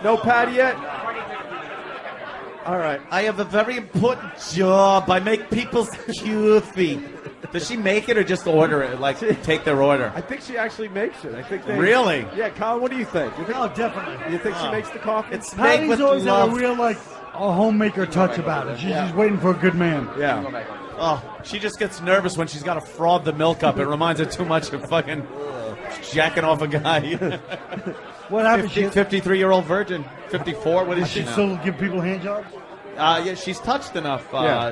No Patty yet? All right. I have a very important job. I make people's coffee. Does she make it or just order it? Like, take their order? I think she actually makes it. I think Really? Yeah, Colin, what do you think? Oh, definitely. You think she makes the coffee? It's made Patty's with always love. had a real, like, a homemaker touch about it. She's just waiting for a good man. Yeah. Oh, she just gets nervous when she's got to fraud the milk up. It reminds her too much of fucking jacking off a guy. What happened? 53-year-old virgin. 54, what is she She now? still give people hand jobs? Yeah, she's touched enough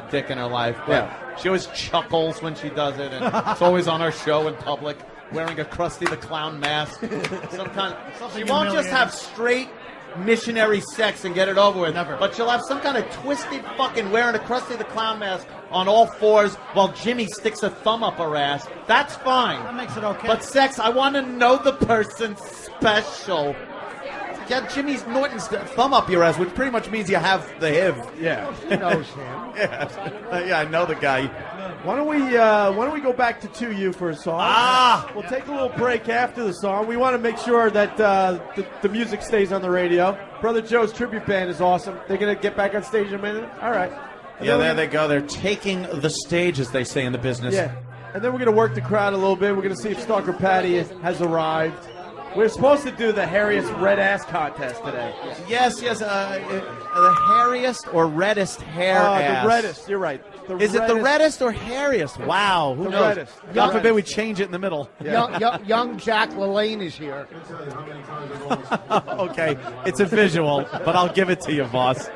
dick in her life. But she always chuckles when she does it, and it's always on our show in public, wearing a Krusty the Clown mask. She won't just have straight missionary sex and get it over with. Never. But she'll have some kind of twisted fucking wearing a Krusty the Clown mask on all fours while Jimmy sticks a thumb up her ass. That's fine. That makes it okay. But sex, I want to know the person special. Yeah, Jimmy Norton's thumb up your ass, which pretty much means you have the HIV. Yeah. He knows him. Yeah, I know the guy. Why don't we go back to 2U for a song? We'll take a little break after the song. We want to make sure that the music stays on the radio. Brother Joe's tribute band is awesome. They're going to get back on stage in a minute? All right. Yeah, there they go. They're taking the stage, as they say in the business. Yeah. And then we're going to work the crowd a little bit. We're going to see if Stalker Patty has arrived. We're supposed to do the hairiest red ass contest today. Yes. The hairiest or reddest hair ass? The reddest. You're right. Is it the reddest or hairiest? Wow, who The knows? reddest. God forbid we change it in the middle. Young Jack LaLanne is here. Okay, it's a visual, but I'll give it to you, boss.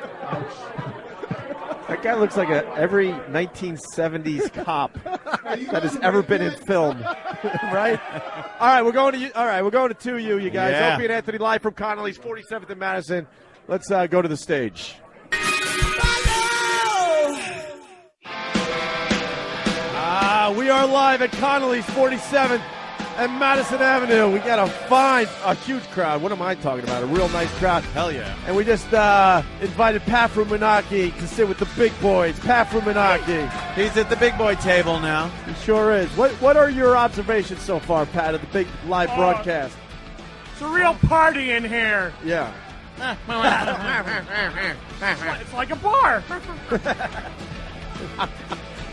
That guy looks like every 1970s cop that has ever been in film. Right? All right, we're going to 2U, you guys. Yeah. Opie and Anthony live from Connolly's 47th and Madison. Let's go to the stage. We are live at Connolly's 47th and Madison Avenue. We got a huge crowd. What am I talking about? A real nice crowd. Hell yeah. And we just invited Pat Fruminaki to sit with the big boys. Pat Fruminaki. He's at the big boy table now. He sure is. What are your observations so far, Pat, of the big live broadcast? It's a real party in here. Yeah. It's like a bar.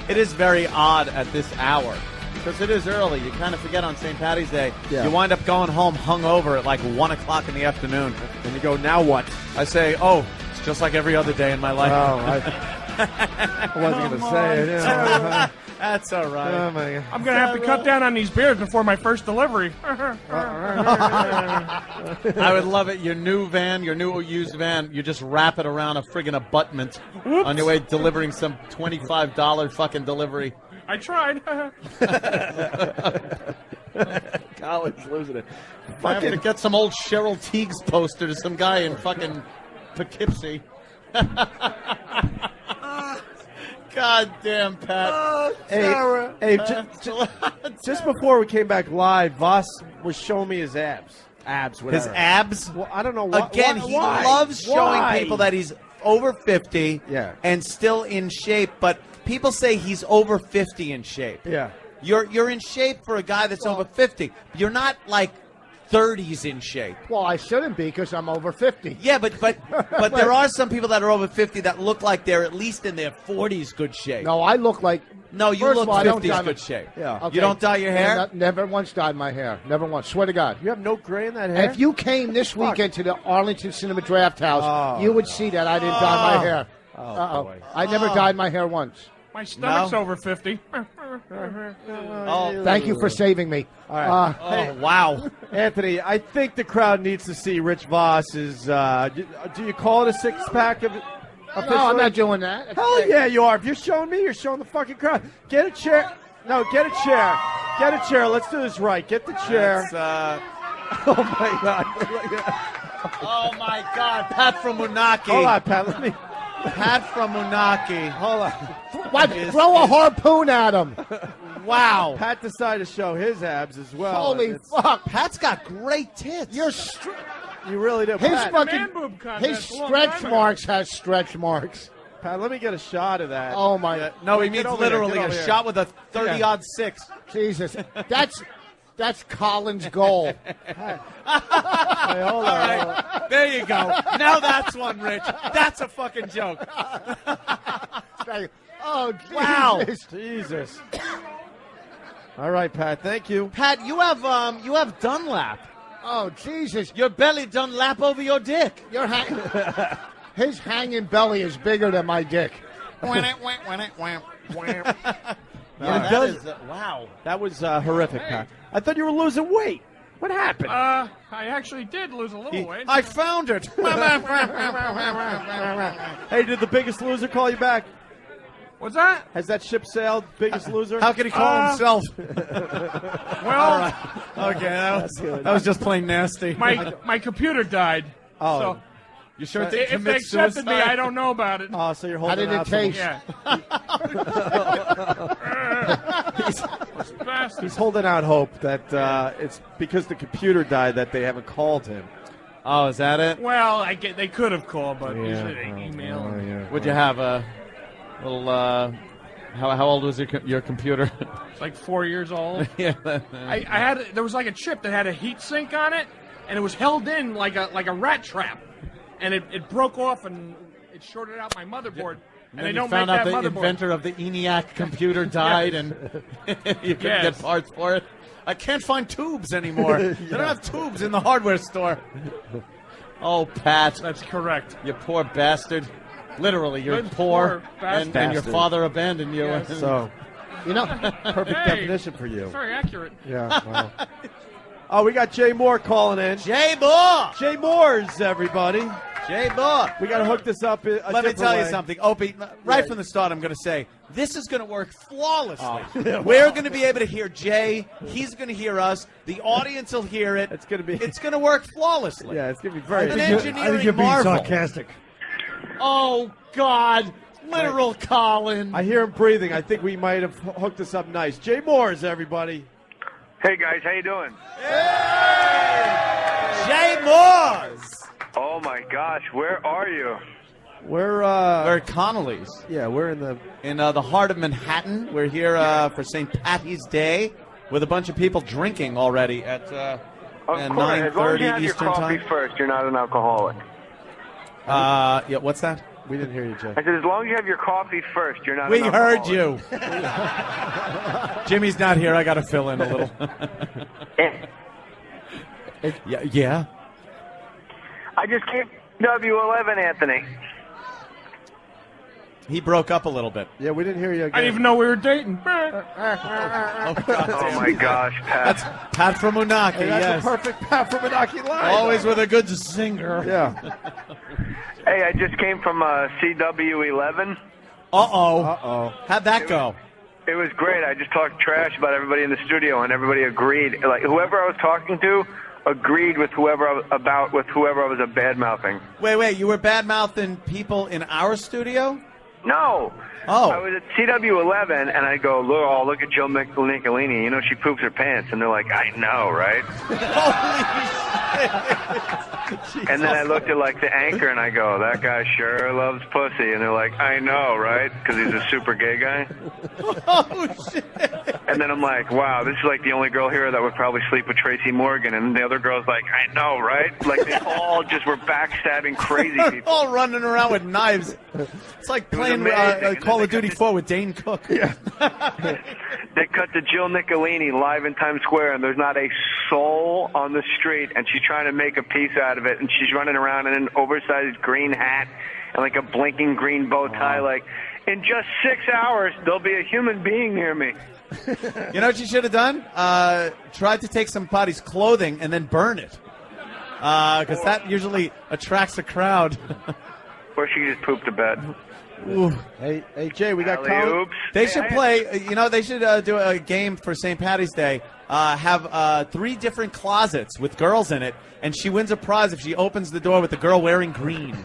It is very odd at this hour because it is early. You kind of forget on St. Patty's Day. Yeah. You wind up going home hungover at like 1 o'clock in the afternoon. And you go, now what? I say, it's just like every other day in my life. I wasn't going to say it. Yeah. That's all right. Oh, my God. I'm going to have to cut down on these beers before my first delivery. I would love it. Your new van, your new used van, you just wrap it around a friggin' abutment on your way delivering some $25 fucking delivery. I tried. Colin's losing it. I have to get some old Cheryl Teagues poster to some guy in fucking Poughkeepsie. God damn, Pat. Hey, just before we came back live, Voss was showing me his abs. Whatever. His abs? Well, I don't know why. Again, he loves showing people that he's over 50 Yeah. and still in shape, but people say he's over 50 in shape. Yeah. You're in shape for a guy that's over 50. You're not like 30s in shape. Well, I shouldn't be because I'm over 50. Yeah, but there are some people that are over 50 that look like they're at least in their 40s good shape. No, I look like... No, you First look of all, I don't 50s dye good shape. Yeah. Okay. You don't dye your hair? Never once dyed my hair. Never once. Swear to God. You have no gray in that hair? If you came this weekend to the Arlington Cinema Draft House, you would see that I didn't dye my hair. boy. I never dyed my hair once. My stomach's over 50. Thank you for saving me. All right. Wow. Anthony, I think the crowd needs to see Rich Voss's, do you call it a six-pack of... No, I'm not doing that. Hell yeah, you are. If you're showing me, you're showing the fucking crowd. Get a chair. No, get a chair. Get a chair. Let's do this right. Get the chair. Oh, my God. Oh, my God. Pat from Moonachie. Hold on, Pat. Let me... Pat from Moonachie. Hold on. What? Throw a harpoon at him. Wow. Pat decided to show his abs as well. Holy fuck. Pat's got great tits. You really do. His Pat, fucking... His stretch marks has stretch marks. Pat, let me get a shot of that. Oh, my... No, he Get means over here, literally get a over here. shot with a 30-odd 6. Jesus. That's Colin's goal. Hey, hold on. Hold on. There you go. Now that's one, Rich. That's a fucking joke. Oh, Wow. Jesus. All right, Pat. Thank you. Pat, you have Dunlap. Oh, Jesus. Your belly Dunlap over your dick. His hanging belly is bigger than my dick. Wow. That was horrific, Pat. I thought you were losing weight. What happened? I actually did lose a little weight. I found it. Hey, did the Biggest Loser call you back? What's that? Has that ship sailed, Biggest Loser? How can he call himself? Well, Okay, that was just plain nasty. my computer died. Oh. So You sure it if didn't they commit accepted me, suicide? I don't know about it. Oh, so you're How holding did it out some- taste? Yeah. He's holding out hope that it's because the computer died that they haven't called him. Oh, is that it? Well, they could have called, but usually they email. Would you have a little? How old was your computer? It's like 4 years old. Yeah. I had there was like a chip that had a heat sink on it, and it was held in like a rat trap, and it broke off and it shorted out my motherboard. And they then don't you found make out that the motherboard. inventor of the ENIAC computer died, and you couldn't get parts for it. I can't find tubes anymore. They don't have tubes in the hardware store. Oh, Pat. That's correct. You poor bastard. Literally, you're Good poor, poor and your bastard. father abandoned you. Yes. So, You know, perfect Hey, definition for you. It's very accurate. Yeah. Wow. Oh, we got Jay Moore calling in. Jay Moore! Jay Moore's, everybody. Jay Moore! We got to hook this up. Let me tell you something, Opie. Right from the start, I'm going to say this is going to work flawlessly. We're going to be able to hear Jay. He's going to hear us. The audience will hear it. It's going to be. It's going to work flawlessly. Yeah, it's going to be very. An I engineering think you're being marvel. sarcastic. Oh God! Literal Colin. I hear him breathing. I think we might have hooked this up nice. Jay Moore's, everybody. Hey guys, how you doing? Jay Moores. Oh my gosh, where are you? We're at Connolly's. Yeah, we're in the heart of Manhattan. We're here for St. Patty's Day with a bunch of people drinking already at Of course, as long as you 9:30 have your Eastern coffee time. first, you're not an alcoholic. Yeah, what's that? We didn't hear you, Jay. I said, as long as you have your coffee first, you're not We an heard alcoholic. you. Jimmy's not here. I got to fill in a little. Yeah. I just came W11, Anthony. He broke up a little bit. Yeah, we didn't hear you again. I didn't even know we were dating. Oh my gosh, Pat. That's Pat from Unaki, Hey, that's yes. a perfect Pat from Menaki line. Always with a good zinger. Yeah. Hey, I just came from CW11. Uh-oh. How'd that go? It was great. I just talked trash about everybody in the studio, and everybody agreed. Like whoever I was talking to agreed with whoever I was a bad mouthing. Wait, you were bad-mouthing people in our studio? No. Oh. I was at CW11, and I go, look at Jill Nicolini. You know, she poops her pants. And they're like, I know, right? And then I looked at, like, the anchor, and I go, that guy sure loves pussy. And they're like, I know, right? Because he's a super gay guy. Oh, shit. And then I'm like, wow, this is like the only girl here that would probably sleep with Tracy Morgan. And the other girl's like, I know, right? Like, they all just were backstabbing crazy people. All running around with knives. It's like playing Call of Duty 4 with Dane Cook. Yeah. They cut to Jill Nicolini live in Times Square, and there's not a soul on the street, and she's trying to make a piece out of it, and she's running around in an oversized green hat and like a blinking green bow tie, like, in just 6 hours, there'll be a human being near me. You know what you should have done? Tried to take somebody's clothing and then burn it. Because that usually attracts a crowd. Or she just pooped a bed. Ooh. Hey, Jay, we got Alley-oops. Colin. They should play, they should do a game for St. Patty's Day. Have 3 different closets with girls in it, and she wins a prize if she opens the door with the girl wearing green.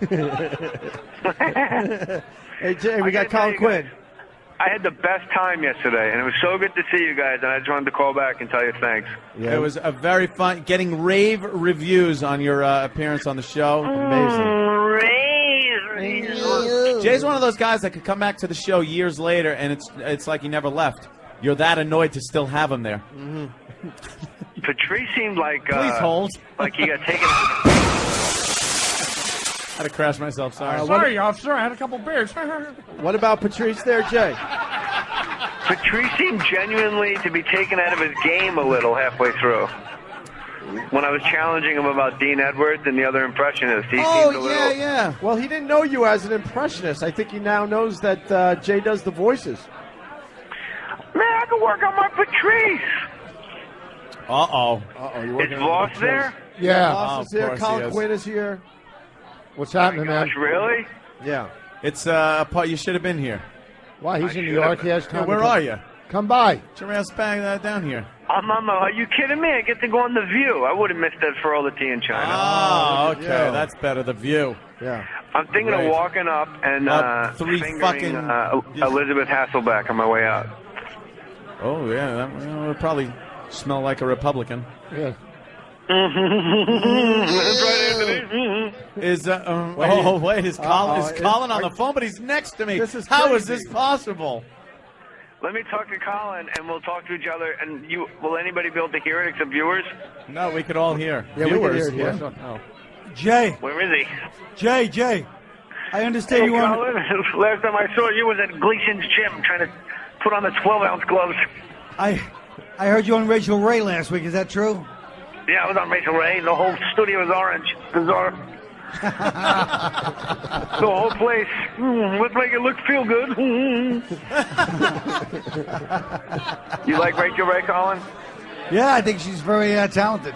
Hey, Jay, we got Colin Quinn. I had the best time yesterday, and it was so good to see you guys, and I just wanted to call back and tell you thanks. Yeah. It was a very fun, getting rave reviews on your appearance on the show. Amazing. Jay's one of those guys that could come back to the show years later, and it's like he never left. You're that annoyed to still have him there. Mm-hmm. Patrice seemed like Please hold. Like he got taken. I had to crash myself. Sorry. Sorry, officer. I had a couple beers. What about Patrice there, Jay? Patrice seemed genuinely to be taken out of his game a little halfway through. When I was challenging him about Dean Edwards and the other impressionists, he seemed a little... yeah. Well, he didn't know you as an impressionist. I think he now knows that Jay does the voices. Man, I can work on my Patrice. Uh-oh. You're working Is on Voss Patrice. there? Yeah. Oh, Voss is of here. course he Colin is. Quinn is here. What's happening, man? Gosh, really? Yeah. It's you should have been here. Why? He's in New York. He has time. Yeah, where to come. are you? Come by. Get your ass back down here. Are you kidding me? I get to go on The View. I would have missed that for all the tea in China. Oh, look at okay. you. That's better. The View. Yeah. I'm thinking Great. of walking up and Up 3 fingering fucking- Elizabeth Hasselbeck on my way out. Oh, yeah. That would probably smell like a Republican. Yeah. That's right, Anthony. Is Wait. is Colin on the phone? But he's next to me. This is How is crazy. this possible? Let me talk to Colin, and we'll talk to each other. And will anybody be able to hear it except viewers? No, we could all hear. Yeah, Viewers. we can hear it. What? Yeah. Oh. Jay, Where is he? Jay, I understand Hey, you want. Colin, last time I saw you was at Gleason's gym trying to put on the 12-ounce gloves. I heard you on Rachel Ray last week. Is that true? Yeah, I was on Rachel Ray. The whole studio was orange. Bizarre. The whole place. Let's make it look feel good. You like Rachel Ray, Colin? Yeah, I think she's very talented.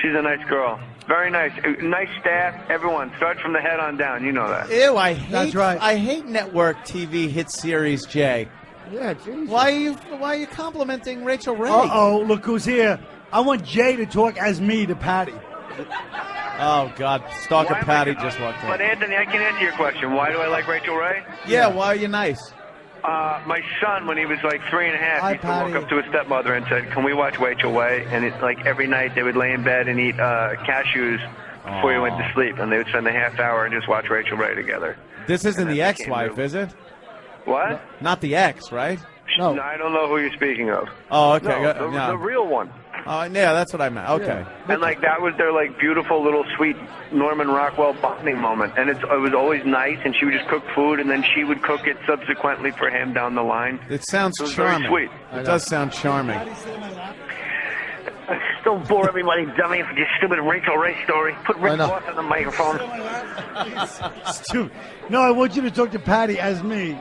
She's a nice girl. Very nice. Nice staff. Everyone. Start from the head on down. You know that. Ew, I hate. That's right. I hate network TV hit series, Jay. Yeah, geez. Why are you complimenting Rachel Ray? Uh-oh, look who's here. I want Jay to talk as me to Patty. Oh, God. Stalker Why am I- Patty just walked But in. Anthony, I can answer your question. Why do I like Rachel Ray? Yeah, why are you nice? My son, when he was like 3.5, used to walk up to his stepmother and said, "Can we watch Rachel Way?" And it's like every night they would lay in bed and eat cashews before he went to sleep, and they would spend a half hour and just watch Rachel Ray together. This isn't the ex-wife, is it? What? Not the ex, right? No, I don't know who you're speaking of. Oh, okay. No, the real one. Oh, yeah, that's what I meant. Okay. And like that was their like beautiful little sweet Norman Rockwell bonding moment, and it was always nice. And she would just cook food, and then she would cook it subsequently for him down the line. It sounds So it was charming. very sweet. It does sound charming. Don't bore everybody, dummy, with your stupid Rachel Ray story. Put Rick Ross on the microphone. Stu, no, I want you to talk to Patty as me.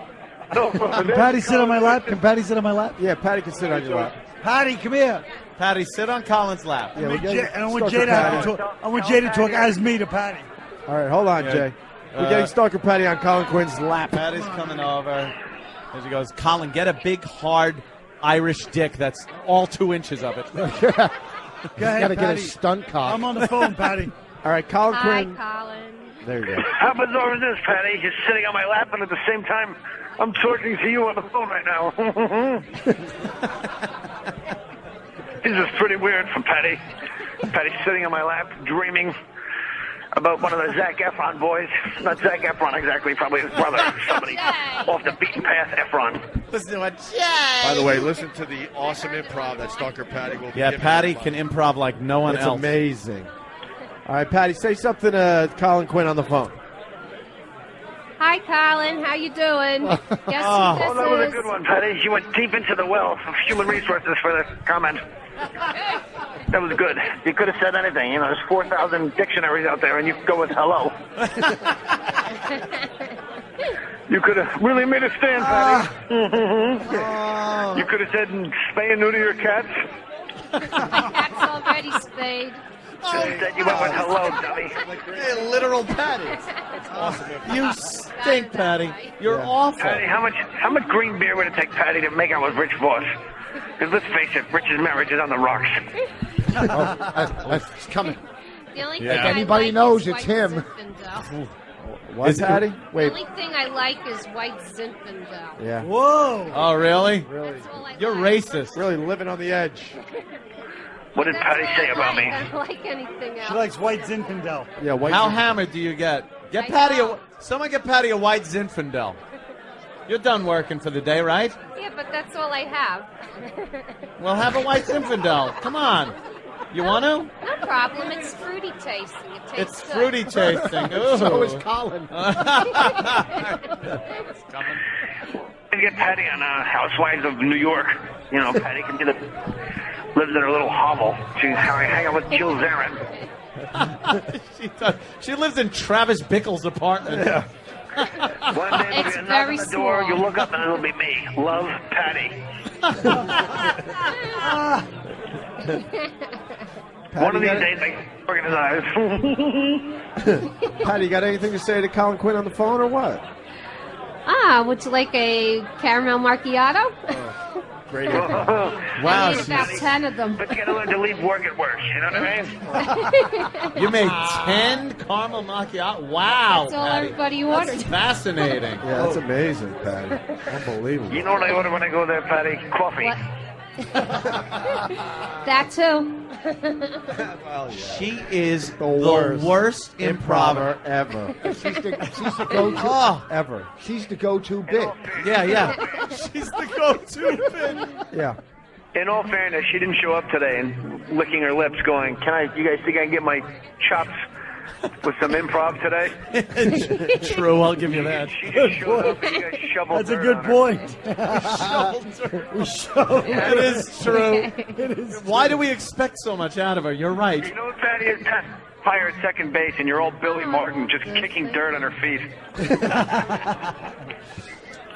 No, Can Patty sit on my lap? Can Patty sit on my lap? Yeah, Patty can sit on your lap. Patty, come here. Patty, sit on Colin's lap. Yeah, we And I want Jay to talk. I want Jay to talk as me to Patty. All right, hold on, Yeah. Jay. We're getting Stalker Patty on Colin Quinn's lap. Patty's coming over. There she goes. Colin, get a big, hard Irish dick that's all 2 inches of it. Go ahead, Gotta get a Patty. stunt cock. I'm on the phone, Patty. All right, Colin Hi, Quinn. Colin. There you go. How bizarre is this, Patty? You're sitting on my lap, and at the same time, I'm talking to you on the phone right now. This is pretty weird for Patty. Patty's sitting on my lap, dreaming about one of the Zac Efron boys. Not Zac Efron exactly, probably his brother. Somebody off the beaten path, Efron. Listen to what By the way, listen to the awesome improv that Stalker Patty will be Yeah, giving Patty us. can improv like no one It's else. amazing. All right, Patty, say something to Colin Quinn on the phone. Hi, Colin. How you doing? Guess who this Oh, that was a is? good one, Patty. You went deep into the well of human resources for the comment. That was good. You could have said anything. You know, there's 4,000 dictionaries out there, and you could go with hello. You could have really made a stand, Patty. You could have said, spay and neuter your cats. My cat's already spayed. Instead, you went with hello, dummy. Literal Patty. You stink, Patty. You're awful. Patty, how much green beer would it take Patty to make out with Rich Voss? Because let's face it, Rich's marriage is on the rocks. It's coming. The only If thing I anybody like knows, is it's White him. Zinfandel. What, Patty? The Wait. only thing I like is White Zinfandel. Yeah. Whoa. Oh, really? Really? You're racist. Really living on the edge. What did Patty say about me? I don't like anything else. She likes White Zinfandel. Yeah, White How Zinfandel. hammered do you get? Get I Patty don't. someone get Patty a white Zinfandel. You're done working for the day, right? Yeah, but that's all I have. Well, have a white Zinfandel. Come on. You want to? No problem. It's fruity tasting. It tastes It's good. fruity tasting. So Ooh. is Colin. It's coming. And get Patty on Housewives of New York. You know, Patty can get lives in her little hovel. She's hanging out with Jill Zarin. She lives in Travis Bickle's apartment. One day there'll It's be a knock on very the door. small. You look up and it'll be me. Love, Patty. One of these days I organize. Patty, you got anything to say to Colin Quinn on the phone or what? Would you like a caramel macchiato? Great. Wow, I need about 10 of them. But you gotta learn to leave work at work. You know what I mean? You made 10 caramel macchiato. Wow, That's all Patty. everybody That's ordered. fascinating. Yeah, that's amazing, Patty. Unbelievable. You know what I order when I go there, Patty? Coffee. What? That too. She is the worst worst improver ever. She's the go-to. Oh. Ever. She's the go-to bit. Yeah. She's the go-to bit. Yeah. In all fairness, she didn't show up today and licking her lips going, you guys think I can get my chops with some improv today? True, I'll give you that. She just showed up and you guys shoveled That's a dirt good on her. point. It is true. Why do we expect so much out of her? You're right. You know what Patty is? Fire at second base and you're all Billy Martin just kicking dirt on her feet.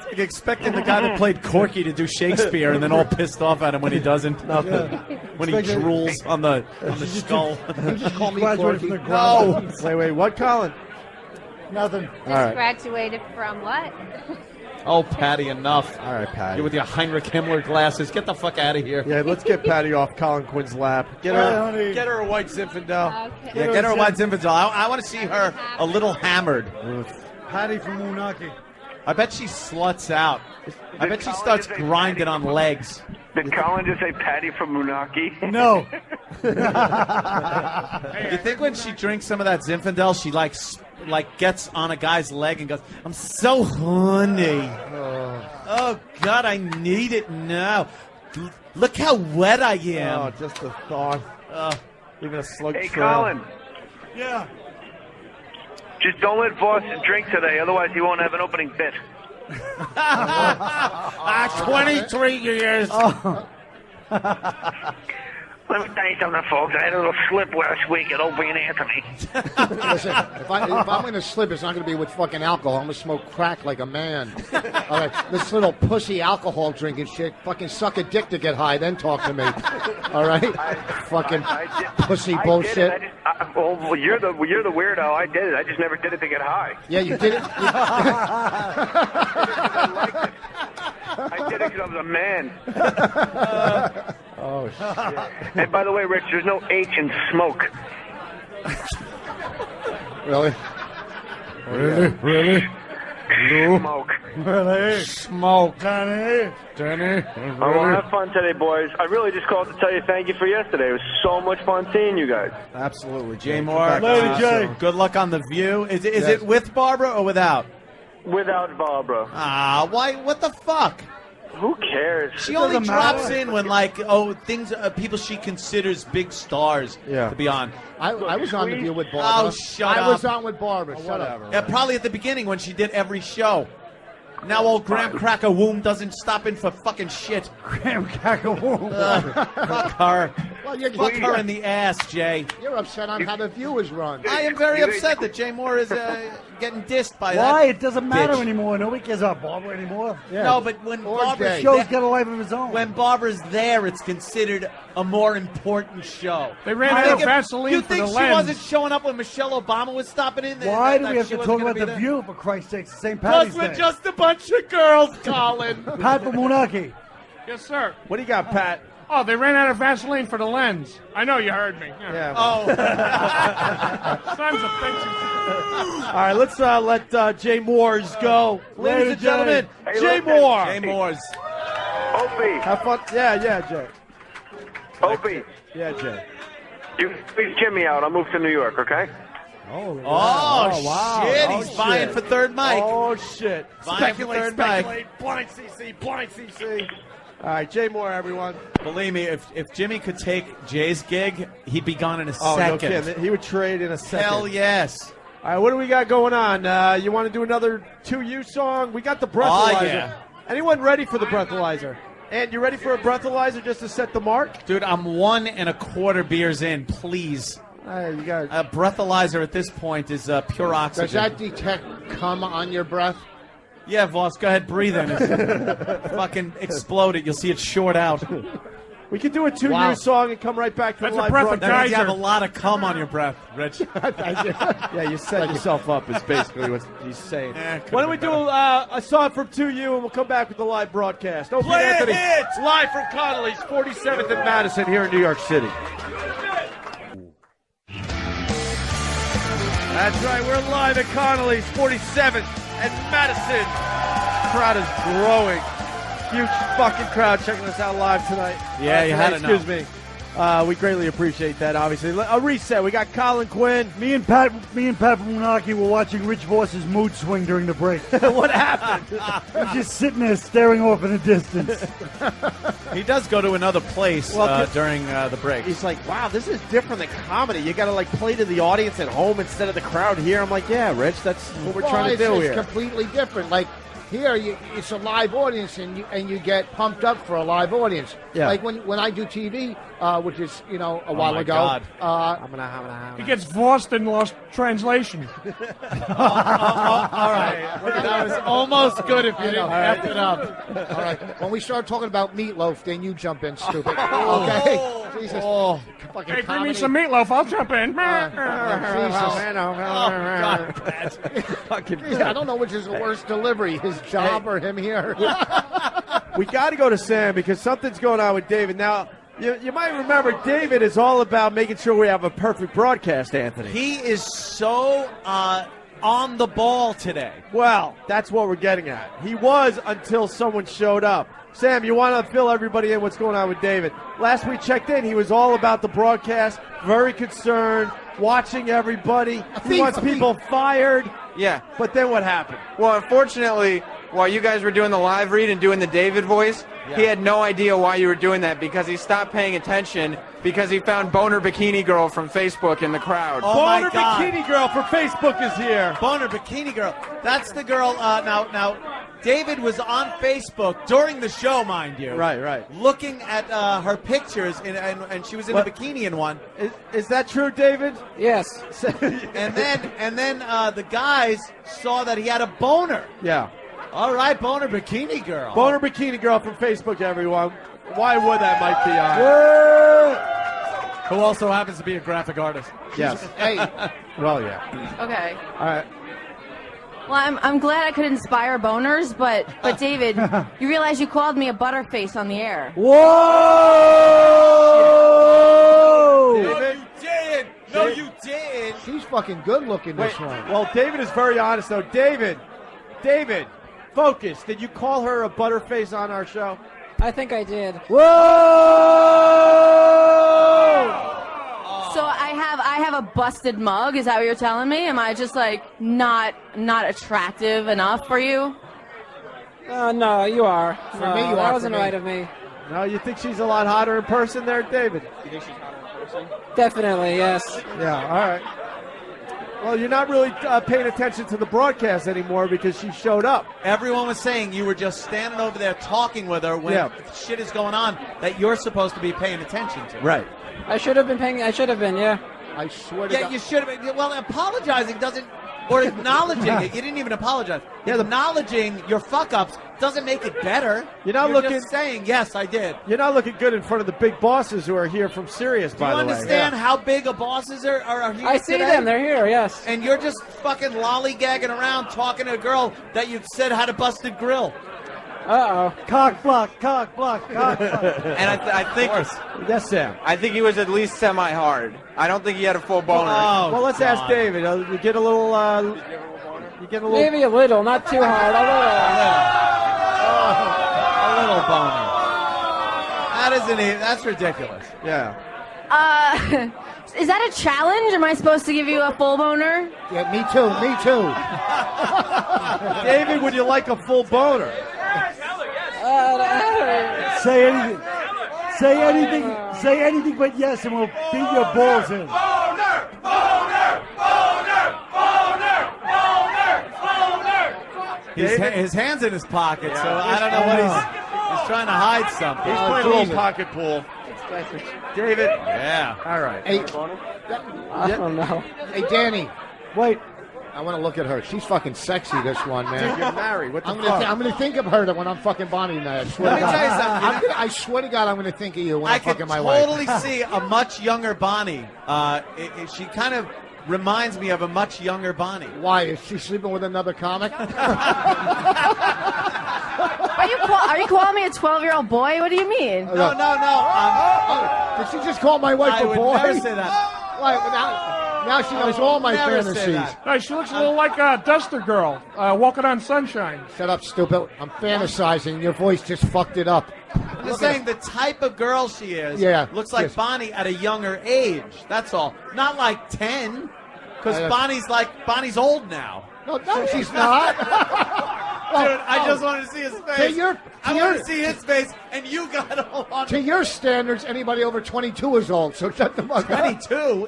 Like expecting the guy that played Corky to do Shakespeare and then all pissed off at him when he doesn't. When he drools on the skull. You just call me Graduated Corky. from the ground. No. Wait, what, Colin? Nothing. All right. Graduated from what? Oh, Patty, enough. All right, Patty. You with your Heinrich Himmler glasses. Get the fuck out of here. Yeah, let's get Patty off Colin Quinn's lap. Get Hey, her, honey. get her a white Zinfandel. Okay. Yeah, get her a white Zinfandel. I want to see her a little hammered. Patty from Moonaki. I bet she sluts out. I bet she starts grinding on legs. Did Colin just say Patty from Munaki? No. You think when she drinks some of that Zinfandel, she like gets on a guy's leg and goes, "I'm so horny. Oh God, I need it now. Look how wet I am." Oh, just the thought. Leaving a slug Hey, trail. Colin. Yeah. Just don't let Voss drink today, otherwise he won't have an opening bit. 23 years. Let me tell you something, folks. I had a little slip last week at Opie and Anthony. Listen, if I'm going to slip, it's not going to be with fucking alcohol. I'm going to smoke crack like a man. All right, this little pussy alcohol drinking shit. Fucking suck a dick to get high, then talk to me. All right, fucking pussy bullshit. Well, you're the weirdo. I did it. I just never did it to get high. Yeah, you did it. I did it because I was a man. Oh, shit. And by the way, Rich, there's no H in smoke. Really? Really? Smoke. Really? Smoke. Danny. Well, have fun today, boys. I really just called to tell you thank you for yesterday. It was so much fun seeing you guys. Absolutely. Jay Moore. Later, Jay. Good luck on The View. Is it with Barbara or without? Without Barbara. Why? What the fuck? Who cares? She only drops in when, things, people she considers big stars to be on. I was on The View with Barbara. Oh, shut up. I was on with Barbara. Shut up. Yeah, probably at the beginning when she did every show. Now old Graham Cracker Womb doesn't stop in for fucking shit. Graham Cracker Womb. Fuck her. Well, Fuck her in the ass, Jay. You're upset on how The View is run. I am very upset that Jay Moore is getting dissed by that. Why? It doesn't matter bitch. anymore. Nobody cares about Barbara anymore. Yeah. No, but when Barbara's The show's got a life of its own. when Barbara's there, it's considered a more important show. They ran out of Vaseline You for think the she lens. wasn't showing up when Michelle Obama was stopping in? Why do that we have she to wasn't talk gonna about be The there? View, for Christ's sake? It's St. Because Patty's we're Day. just a bunch of girls, Colin. Pat from Munaki. Yes, sir. What do you got, Pat? Oh, they ran out of Vaseline for the lens. I know you heard me. Yeah. Oh. Sons of bitches. All right, let's let Jay Moores go. Ladies and gentlemen, Hey, Jay listen. Moore. Jay Moore's. Opie. Have fun. Yeah, Jay. Opie. Yeah, Jay. You please get me out. I'll move to New York, okay? Oh, yeah. wow. Shit, Oh, he's vying shit. for third mic. Oh, shit. Vying for third mic. Blind CC. All right, Jay Moore, everyone. Believe me, if Jimmy could take Jay's gig, he'd be gone in a Oh, no second. kidding. He would trade in a second. Hell yes. All right, what do we got going on? You want to do another 2U song? We got the breathalyzer. Oh, yeah. Anyone ready for the breathalyzer? And you ready for a breathalyzer just to set the mark? Dude, I'm 1 1/4 beers in, please. You got A breathalyzer at this point is pure oxygen. Does that detect cum on your breath? Yeah, Voss, go ahead, breathe in it. Fucking explode it. You'll see it short out. We could do a 2U song and come right back to That's the a live breath of broadcast. That means you have a lot of cum on your breath, Rich. Yeah, you set yourself up is basically what he's saying. could've Why don't we been do a song from 2U and we'll come back with the live broadcast. Opie Play Anthony, it! live from Connolly's 47th and Madison here in New York City. That's right, we're live at Connolly's 47th and Madison. Crowd is growing. Huge fucking crowd checking us out live tonight. Yeah, you had to know. Excuse me. We greatly appreciate that, obviously. A reset. We got Colin Quinn. Me and Pat from Munaki were watching Rich Voss's mood swing during the break. What happened? He's just sitting there staring off in the distance. He does go to another place during the break. He's like, wow, this is different than comedy. You got to play to the audience at home instead of the crowd here. I'm like, yeah, Rich, that's what we're trying to do It's here. completely different. Like here, it's a live audience, and you get pumped up for a live audience. Yeah. Like when I do TV, which is a while my ago. God. He gets lost in lost translation. All right. That was almost good if you didn't F it up. All right. When we start talking about meatloaf, then you jump in, stupid. Okay. Jesus. Fucking Hey, bring comedy. me some meatloaf. I'll jump in. Jesus. I don't know which is the worst delivery, his job or him here. We got to go to Sam because something's going on with David. Now, you might remember David is all about making sure we have a perfect broadcast, Anthony. He is so on the ball today. Well, that's what we're getting at. He was until someone showed up. Sam, you want to fill everybody in what's going on with David. Last we checked in, he was all about the broadcast, very concerned, watching everybody. He wants people fired. Yeah. But then what happened? Well, unfortunately, while you guys were doing the live read and doing the David voice, he had no idea why you were doing that because he stopped paying attention because he found Boner Bikini Girl from Facebook in the crowd. Oh my Boner God. Bikini Girl from Facebook is here. Boner Bikini Girl. That's the girl. Now, David was on Facebook during the show, mind you. Right. Looking at her pictures, and she was in a bikini in one. Is that true, David? Yes. and then the guys saw that he had a boner. Yeah. All right, Boner Bikini Girl. Boner Bikini Girl from Facebook, everyone. Why would that might be on? Who also happens to be a graphic artist. Yes. Hey. Well, yeah. Okay. All right. Well, I'm glad I could inspire boners, but David, you realize you called me a butterface on the air. Whoa! David? No, you didn't. She's fucking good looking, this Wait, one. well, David is very honest, though. David, focus. Did you call her a butterface on our show? I think I did. Whoa! So I have a busted mug. Is that what you're telling me? Am I just like not attractive enough for you? No, you are. For No, me, you that are. wasn't For me. right of me. No, you think she's a lot hotter in person there, David? You think she's hotter in person? Definitely, yes. Yeah, all right. Well, you're not really paying attention to the broadcast anymore because she showed up. Everyone was saying you were just standing over there talking with her when shit is going on that you're supposed to be paying attention to. Right. I should have been, yeah. I swear to Yeah, God. you should have been. Well, apologizing doesn't, or acknowledging it. You didn't even apologize. Acknowledging your fuck-ups doesn't make it better. You're not You're looking. just saying, yes, I did. You're not looking good in front of the big bosses who are here from Sirius, Do by you the way. understand how big a bosses are here I see today? them. They're here, yes. And you're just fucking lollygagging around talking to a girl that you've said had a busted grill. Uh-oh. Cock block. And I think Yes, Sam. I think he was at least semi-hard. I don't think he had a full boner. Well, let's ask David. You get a little. You get a little. Maybe a little, not too hard. A little boner. That's ridiculous. Yeah. Is that a challenge? Am I supposed to give you a full boner? Yeah, me too. David, would you like a full boner? Say anything but yes, and we'll beat your balls in. His hand's in his pocket, so I don't know what he's trying to hide something. He's playing a little pocket pool. David. Yeah. All right. Hey, I don't know. hey, Danny. Wait. I want to look at her. She's fucking sexy, this one, man. You're married. What the I'm fuck? gonna think of her when I'm fucking Bonnie tonight. I swear Let to me God. tell you something. I swear to God, I'm gonna think of you when I I'm could fucking my wife. totally see a much younger Bonnie. She kind of reminds me of a much younger Bonnie. Why? Is she sleeping with another comic? Are you calling me a 12-year-old boy? What do you mean? No. Did she just call my wife I a would boy? never say that. Why, now she knows all my never say fantasies. that. No, she looks a little like a Duster Girl walking on sunshine. Shut up, stupid. I'm fantasizing. Your voice just fucked it up. I'm just saying the type of girl she is looks like yes. Bonnie at a younger age. That's all. Not like 10, because Bonnie's old now. No, she's not. Dude, I just wanted to see his face. I want to see his face, and you got all on. To your standards, anybody over 22 is old, so shut the fuck up. 22?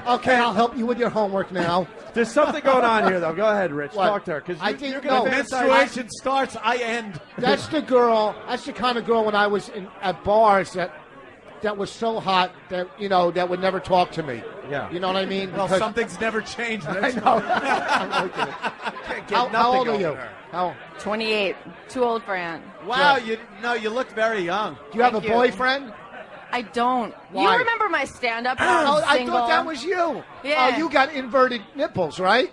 Okay, I'll help you with your homework now. There's something going on here, though. Go ahead, Rich. What? Talk to her. Because I think you're going to Menstruation starts, I end. That's the girl. That's the kind of girl when I was at bars that was so hot that that would never talk to me. Yeah. You know what I mean? Well, Because- something's never changed. I know. How old are you? How? 28. Too old for Aunt. Wow, you look very young. Do you have Thank a you. boyfriend? I don't. Why? You remember my stand-up? when Oh, I was I single? thought that was you. Yeah. Oh, you got inverted nipples, right?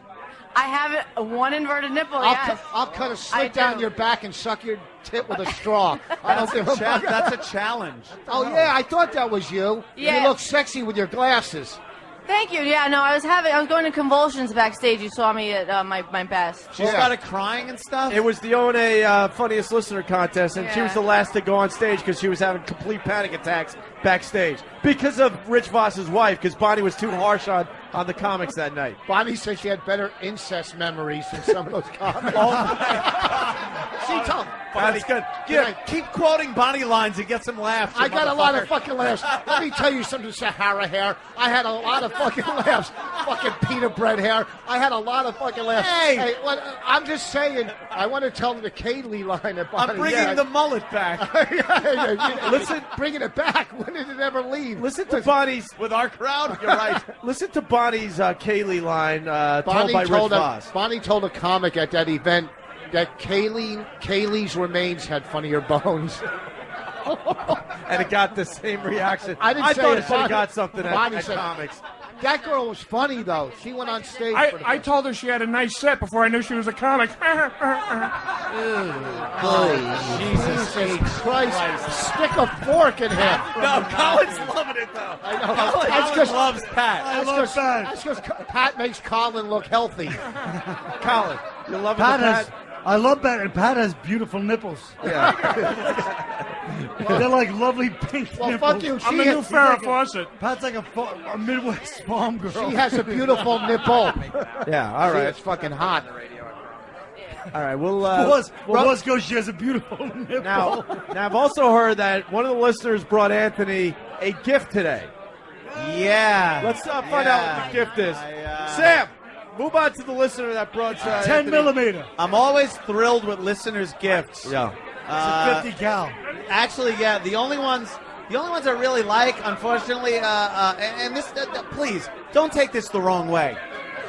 I have one inverted nipple, yes. I'll cut a I slit down do. your back and suck your tit with a straw. I don't give a fuck. That's a challenge. Oh, yeah, I thought that was you. Yeah. You look sexy with your glasses. Thank you. Yeah, no, I was going to convulsions backstage. You saw me at my best. She started crying and stuff? It was the ONA Funniest Listener contest, and she Yeah. was the last to go on stage because she was having complete panic attacks backstage because of Rich Voss's wife, because Bonnie was too harsh on the comics that night. Bonnie said she had better incest memories than some of those comics. She told That's good. Yeah, keep quoting Bonnie lines and get some laughs. I got a lot of fucking laughs. Let me tell you something, Sahara hair. I had a lot of fucking laughs. Fucking pita bread hair. I had a lot of fucking laughs. Hey! I'm just saying, I want to tell the Kaylee line at Bonnie. I'm bringing the mullet back. Listen, bringing it back. When did it ever leave? Listen to Bonnie's with our crowd. You're right. Listen to Bonnie's Kaylee line told Bonnie by Rich Voss. Bonnie told a comic at that event that Kaylee's remains had funnier bones. And it got the same reaction. I didn't say thought it. it should have got something Bonnie at said- comics. That girl was funny, though. She went on stage. for the I told her she had a nice set before I knew she was a comic. Jesus Christ. Stick a fork in him. No, Colin's loving it, though. I know. Colin loves Pat. That's because Pat makes Colin look healthy. Colin, you love Pat has, I love Pat, and Pat has beautiful nipples. They're like lovely pink Well, nipples. fuck you. I'm the new Farrah Fawcett. Pat's like a Midwest farm girl. She has a beautiful nipple. Yeah, all right. It's fucking hot. All right, we'll. Let's go. She has a beautiful nipple. Now, I've also heard that one of the listeners brought Anthony a gift today. Yeah. Let's find out what the gift is. Sam, move on to the listener that brought 10 Anthony. millimeter. I'm always thrilled with listeners' gifts. Yeah. It's a 50 cal. Actually, yeah. The only ones I really like, unfortunately, and this, please don't take this the wrong way,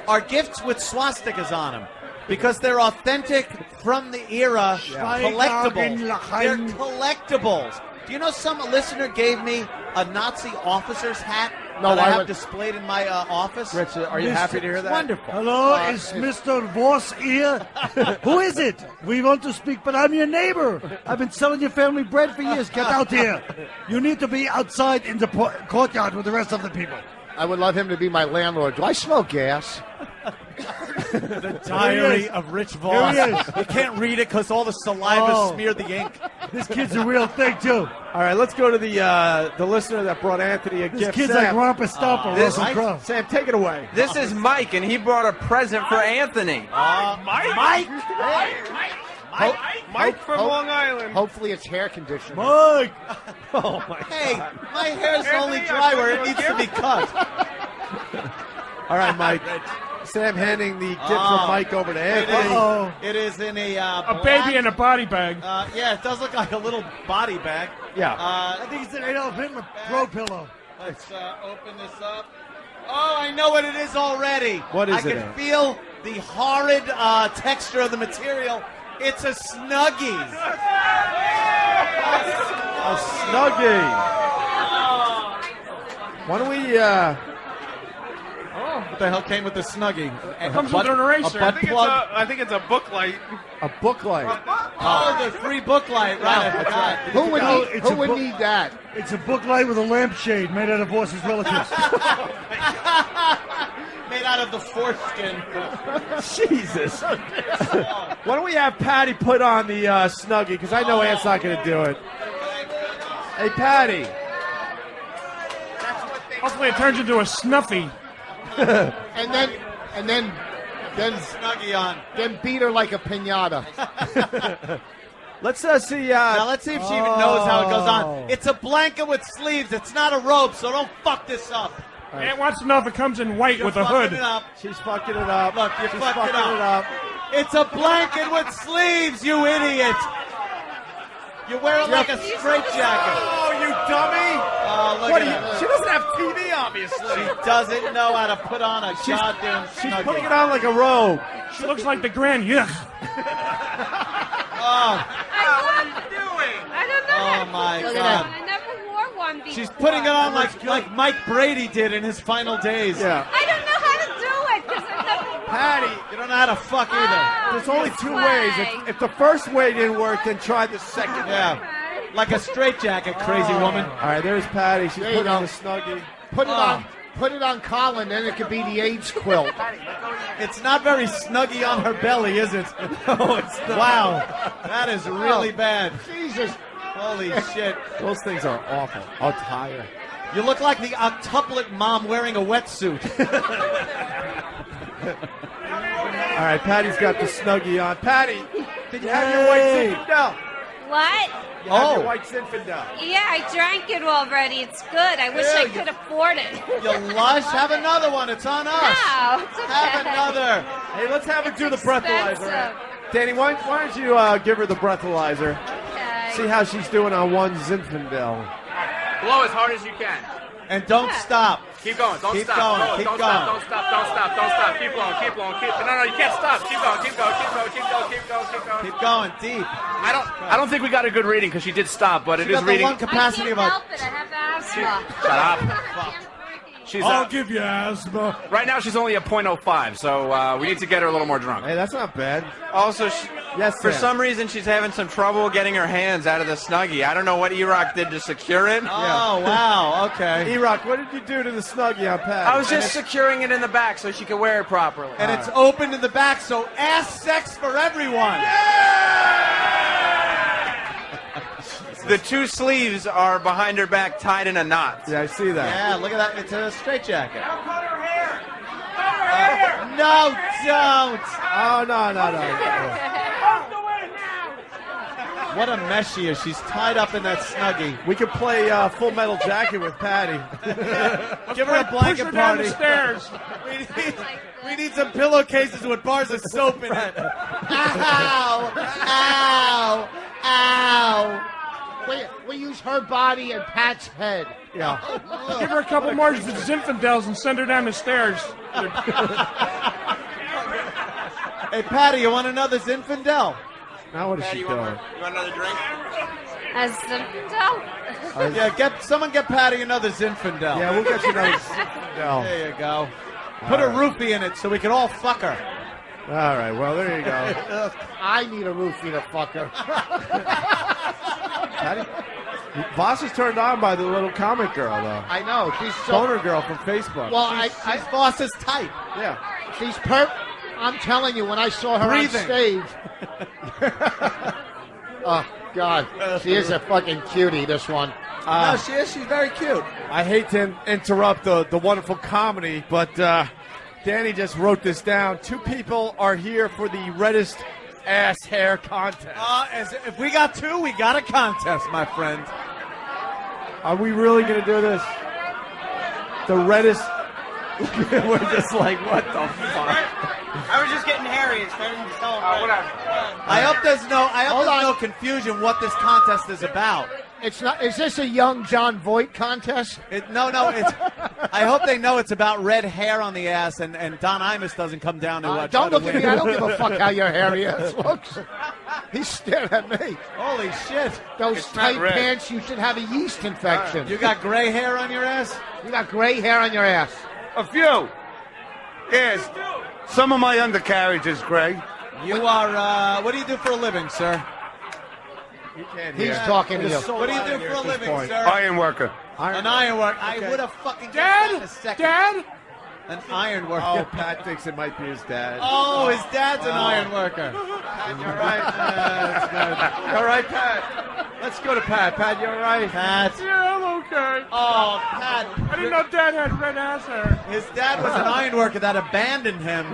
are gifts with swastikas on them. Because they're authentic from the era, collectibles. They're collectibles. Do you know some listener gave me a Nazi officer's hat that I have displayed in my office? Rich, are you happy to hear that? Wonderful. Hello, is Mr. Voss here? Who is it? We want to speak, but I'm your neighbor. I've been selling your family bread for years. Get out here. You need to be outside in the courtyard with the rest of the people. I would love him to be my landlord. Do I smell gas? The Diary of Rich Voss. Here he is. You can't read it because all the saliva Oh. smeared the ink. This kid's a real thing, too. All right, let's go to the lister that brought Anthony a This gift. kid's Sam. like Romper Stomper, This- Russell Crowe. Sam, take it away. This is Mike, and he brought a present for Anthony. Mike from Long Island. Hopefully it's hair conditioner. Mike! Oh, my Hey, God. my hair's only dry where it needs to be cut. All right, Mike. Sam handing the gift from Mike over to Anthony. It is in a A baby in a body bag. yeah, it does look like a little body bag. Yeah. I think it's an Adolf Hitler throw pillow. Let's open this up. Oh, I know what it is already. What is I it? can feel the horrid texture of the material. It's a Snuggies. A Snuggie. Why don't we, What the hell came with the Snuggie? Comes with an eraser. butt plug? I think it's a book light. a book light. Oh, the free book light. Right, I forgot. Who would, No, need, it's who a would book- need that? It's a book light with a lampshade made out of Voss's relatives. Made out of the foreskin. Jesus. Why don't we have Patty put on the Snuggie? Because I know Ant's not going to do it. Hey, Patty. Hopefully it turns into a Snuffy. And then Snuggie on. then beat her like a pinata. Let's see. Now let's see if she even knows how it goes on. It's a blanket with sleeves. It's not a robe, so don't fuck this up. Ant wants to know if it comes in white with a hood. It up. She's fucking it up. Look, you She's fucked it fucking it up. up. It's a blanket with sleeves, you idiot. You wear it like a straitjacket. Oh, you dummy. Oh, look What at are her. you? She doesn't have TV, obviously. She doesn't know how to put on a goddamn She's Snuggie. putting it on like a robe. She looks like the Grand Yuck. Oh, I don't know. oh my Look at God. I never wore one before. She's putting it on like Mike Brady did in his final days. Yeah. I don't know how to do it because I never wore Patty, You don't know how to fuck either. there's only two ways. If the first way didn't work, then try the second way. Yeah. Like a straitjacket, crazy woman. All right, there's Patty. She's There you putting on go. the Snuggie. Put it on. Put it on Colin, then it could be the AIDS quilt. It's not very snuggy on her belly, is it? No, it's not. Wow, that is really bad. Jesus. Holy shit. Those things are awful. I'll tire. You look like the octuplet mom wearing a wetsuit. All right, Patty's got the Snuggie on. Patty, did you have your white Zinfandel? What? You have your white Zinfandel. Yeah, I drank it already. It's good. I wish I could afford it. You lush. Have another one. It's on us. No, it's okay. Have another. Hey, let's have her do the breathalyzer. expensive. Danny, why don't you give her the breathalyzer? Okay. See how she's doing on one Zinfandel. Blow as hard as you can. And don't stop. Keep going. Don't Keep stop. going. No, Keep don't going. stop. Don't stop. Don't stop. Don't stop. Keep going. Keep going. No, you can't stop. Keep going. Keep going. Keep going. Keep going. Keep going. Keep going. Keep going deep. I don't think we got a good reading because she did stop, but it She is got the reading. lung capacity of a. Help it. I have asthma. Shut up. She's, I'll give you asthma. right now she's only a .05, so we need to get her a little more drunk. Hey, that's not bad. Also, Yes, for Sam. some reason, she's having some trouble getting her hands out of the Snuggie. I don't know what E-Rock did to secure it. Oh, wow. Okay. E-Rock, what did you do to the Snuggie on Patty? I was just securing it in the back so she could wear it properly. And it's open in the back, so ass sex for everyone. The two sleeves are behind her back, tied in a knot. Yeah, I see that. Yeah, look at that. It's a straitjacket. No, don't. Oh, no. What a mess she is. She's tied up in that Snuggie. We could play Full Metal Jacket with Patty. Give her a blanket Push her down party. the stairs. We need some pillowcases with bars of soap in it. Ow! Ow! Ow! We use her body and Pat's head. Yeah. Give her a couple more Zinfandels and send her down the stairs. Hey, Patty, you want another Zinfandel? Now what is she doing? You want another drink? As Zinfandel? Yeah, someone get Patty another Zinfandel. Yeah, we'll get you another Zinfandel. There you go. Put a roofie in it so we can all fuck her. All right, well, there you go. I need a roofie to fuck her. Patty, Voss is turned on by the little comic girl, though. I know. She's so... Boner girl from Facebook. Well, She's Voss's type. Yeah. She's I'm telling you, when I saw her Breathing. on stage... Oh, God. She is a fucking cutie, this one. No, she is. She's very cute. I hate to interrupt the wonderful comedy, but Danny just wrote this down. 2 people are here for the reddest ass hair contest. If we got 2, we got a contest, my friend. Are we really going to do this? The reddest... We're just like, what the fuck? I was just getting hairy. It's starting to tell whatever. I hope there's no confusion what this contest is about. It's not. Is this a young John Voight contest? No. It's. I hope they know it's about red hair on the ass, and Don Imus doesn't come down to. Don't look at me. I don't give a fuck how your hairy ass looks. He stared at me. Holy shit! Those It's tight not red. pants. You should have a yeast infection. You got gray hair on your ass? You got gray hair on your ass. A few. Yes. Some of my undercarriage is gray. You are. What do you do for a living, sir? He's talking to you. What do you do for a living, sir? Iron worker. An iron worker. I would have fucking guessed that in a second. Dad? An iron worker. Oh, Pat thinks it might be his dad. Oh, his dad's an iron worker. Pat, you're right. That's good. You're right, Pat. Let's go to Pat. Pat, you're right. Pat. Yeah, I'm okay. Oh, Pat. I didn't know Dad had red ass hair. His dad was an iron worker that abandoned him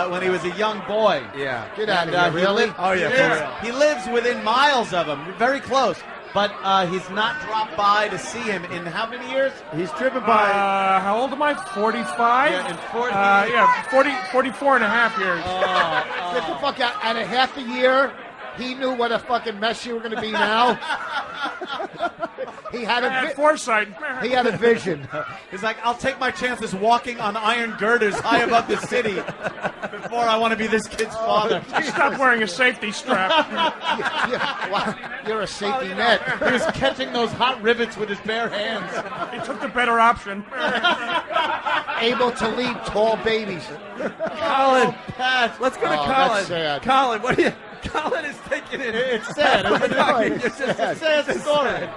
when he was a young boy. Yeah. Get out of here, he really? li- Oh, yeah, he for lives, real. he lives within miles of him, very close. But he's not dropped by to see him in how many years? He's driven by... How old am I? 45? Yeah, in 40 44 and a half years. Get the fuck out. And a half a year, he knew what a fucking mess you were going to be now. He had I had a foresight. he had a vision. He's like, I'll take my chances walking on iron girders high above the city before I want to be this kid's father. Stop wearing a safety strap. Wow, you're a safety net. He was catching those hot rivets with his bare hands. He took the better option. Able to lead tall babies. Colin. Pat. Let's go to Oh, Colin. that's sad. Colin, what are you... Colin is taking it. It's sad, isn't it? It's just It's a sad story.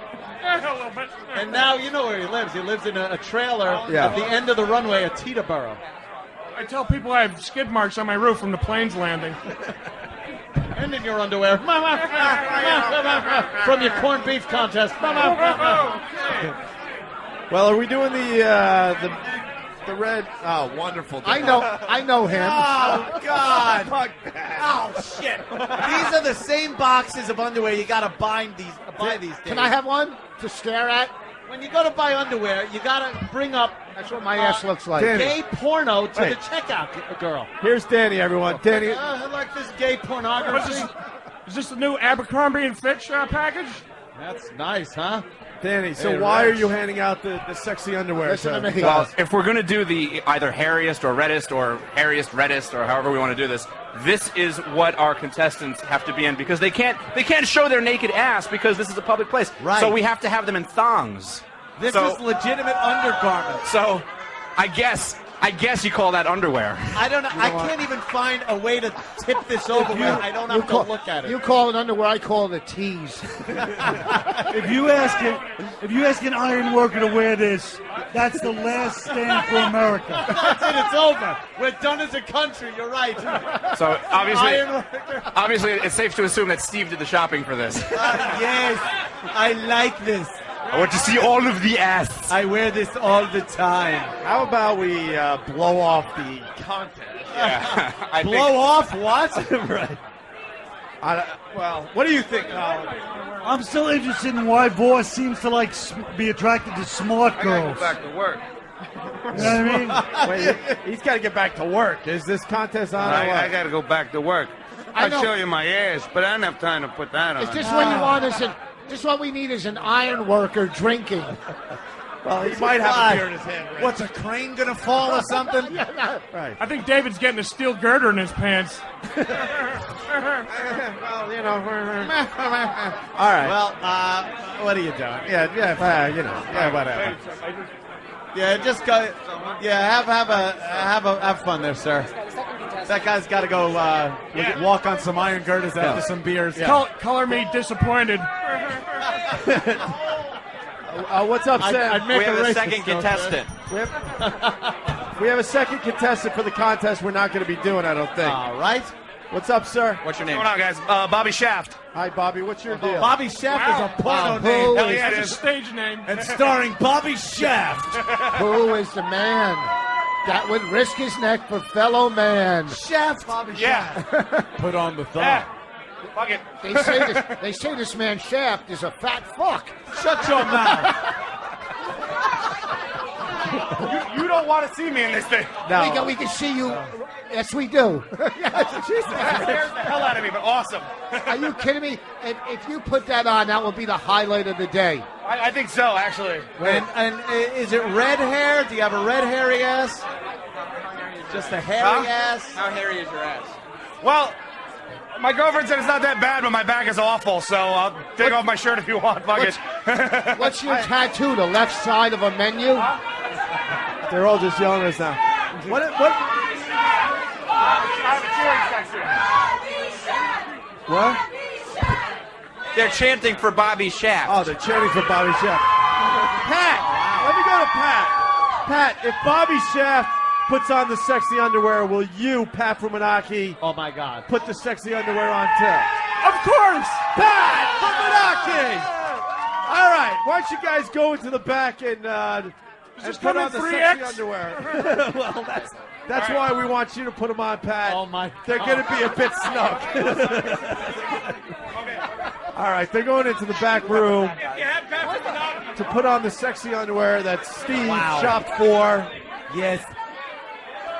A little bit. And now you know where he lives. He lives in a trailer Yeah. at the end of the runway at Teterboro. I tell people I have skid marks on my roof from the plane's landing. And in your underwear. From your corned beef contest. Well, are we doing the red? Oh, wonderful! I know him. Oh, God. Oh, shit. These are the same boxes of underwear you got to buy these days. Can I have one to stare at? When you go to buy underwear, you got to bring up. That's what my ass looks like. Gay porno to Hey. the checkout girl. Here's Danny, everyone. Danny. I like this gay pornography. Is this the new Abercrombie and Fitch package? That's nice, huh? Danny, so Hey, why Rex. are you handing out the sexy underwear? Listen to me. Well, if we're going to do the either hairiest or reddest or hairiest reddest or however we want to do this, this is what our contestants have to be in because they can't show their naked ass because this is a public place. Right. So we have to have them in thongs. This So- is legitimate undergarments. So I guess you call that underwear. I don't know. I can't even find a way to tip this over where I don't have to look at it. You call it underwear, I call it a tease. If you ask an iron worker to wear this, that's the last stand for America. That's it. It's over. We're done as a country. You're right. So Iron obviously it's safe to assume that Steve did the shopping for this. Yes, I like this. I want to see all of the ass. I wear this all the time. How about we blow off the contest? Yeah. Blow off what? Right. Well, what do you think, Colin? I'm still interested in why Voss seems to be attracted to smart girls. Back to work. You know what I mean? Wait, he's got to get back to work. Is this contest on? or what? I got to go back to work. I'll know. show you my ass, but I don't have time to put that on. Is this what you want? This what we need is an iron worker drinking. Well, he might have a beer in his hand. Right? What's a crane gonna fall or something? Right. I think David's getting a steel girder in his pants. Well, you know. All right. Well, what are you doing? Yeah, whatever. Yeah, just go. Yeah, have fun there, sir. That guy's got to go walk on some iron girders after some beers. Color me disappointed. What's up, Sam? We have a second contestant. We have a second contestant for the contest we're not going to be doing, I don't think. All right. What's up, sir? What's your name? What's going on, guys? Bobby Shaft. Hi, Bobby. What's your deal? Bobby Shaft is a porno Who name. is- Yeah, it That's a is. stage name. And starring Bobby Shaft. Who is the man that would risk his neck for fellow man? Shaft. Bobby Yeah. Put on the thumb. Yeah. Fuck it. They say this man Shaft is a fat fuck. Shut your mouth. You don't want to see me in this thing. No. We can see you. Yes, we do. That scares the hell out of me, but awesome. Are you kidding me? If you put that on, that will be the highlight of the day. I think so, actually. And is it red hair? Do you have a red hairy ass? Just a hairy ass? How hairy is your ass? Well, my girlfriend said it's not that bad, but my back is awful, so I'll take off my shirt if you want. Fuck it. What's your tattoo? The left side of a menu? They're all just yelling at us now. What? I have a cheering section. What? They're chanting for Bobby Shaft. Oh, they're chanting for Bobby Shaft. Pat, let me go to Pat. Pat, if Bobby Shaft puts on the sexy underwear, will you, Pat from Menaki, Oh, my God. put the sexy underwear on too? Of course. Pat from Menaki! All right, why don't you guys go into the back and this put come on in the 3X? sexy underwear. Well, that's why we want you to put them on, Pat. Oh, my They're going to be a bit snug. All right, they're going into the back room to put on the sexy underwear that Steve shopped for. Yes.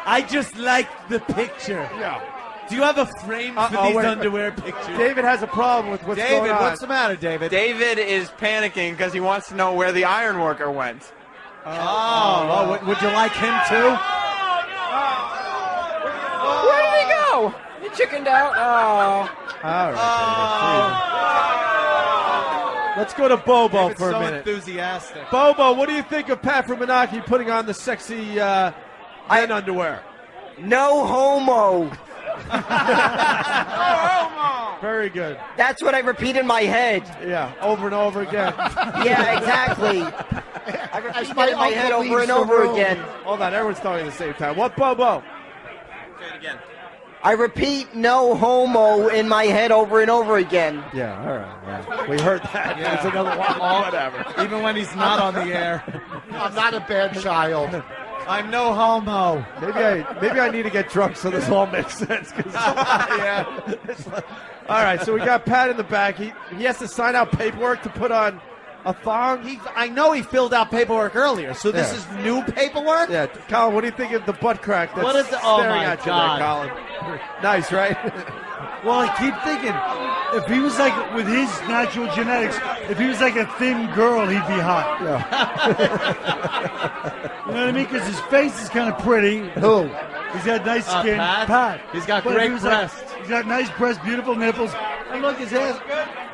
I just like the picture. Yeah. Do you have a frame for these underwear pictures? David has a problem with what's going on. David, what's the matter, David? David is panicking because he wants to know where the iron worker went. Would you like him too? Where did he go? He chickened out. Oh. All right, David. Let's go to Bobo David's for a so minute. enthusiastic. Bobo, what do you think of Pat from Menaki putting on the sexy men underwear? No homo. Oh, Very good. That's what I repeat in my head. Yeah, over and over again. Yeah, exactly. I repeat that in my head over and over again. Hold on, everyone's talking at the same time. What, Bobo? Say it again. I repeat no homo in my head over and over again. Yeah, all right. Yeah. We heard that. Yeah. It's another one. Whatever. Even when he's not on the air. I'm not a bad child. I'm no homo. Maybe I need to get drunk so this all makes sense. Yeah. All right, so we got Pat in the back. He has to sign out paperwork to put on a thong. I know he filled out paperwork earlier, so this is new paperwork? Yeah, Colin, what do you think of the butt crack that's What is the- oh staring my at you God. there, Colin? Nice, right? Well, I keep thinking, if he was like, with his natural genetics, if he was like a thin girl, he'd be hot. You know what I mean? Because his face is kind of pretty. Who? He's got nice skin. Pat? He's got But if great he was like- breasts. he's got nice breasts, beautiful nipples. And look, his hair's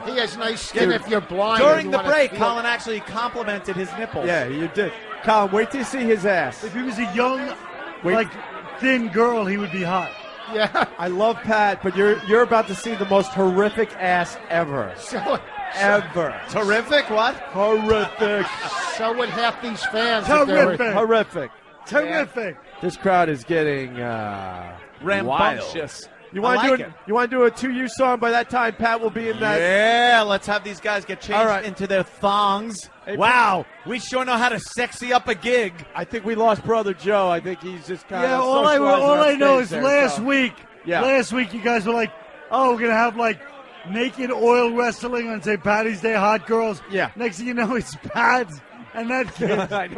He has nice skin if you're blind. During and the you wanna break, feel- Colin actually complimented his nipples. Yeah, you did. Colin, wait till you see his ass. If he was a young, Wait. like, thin girl, he would be hot. Yeah. I love Pat, but you're about to see the most horrific ass ever. Ever. Terrific? What? Horrific. So would half these fans. if they were- Terrific. Horrific. Terrific. This crowd is getting Rambunctious. wild. You want to I like do it. You want to do a 2U song? By that time, Pat will be in that. Yeah, let's have these guys get changed All right. into their thongs. Hey, Wow, we sure know how to sexy up a gig. I think we lost Brother Joe. I think he's just kind Yeah, of. all I know is last week. Yeah. Last week, you guys were like, "Oh, we're gonna have like naked oil wrestling on St. Patty's Day, hot girls." Yeah. Next thing you know, it's Pat and that kid.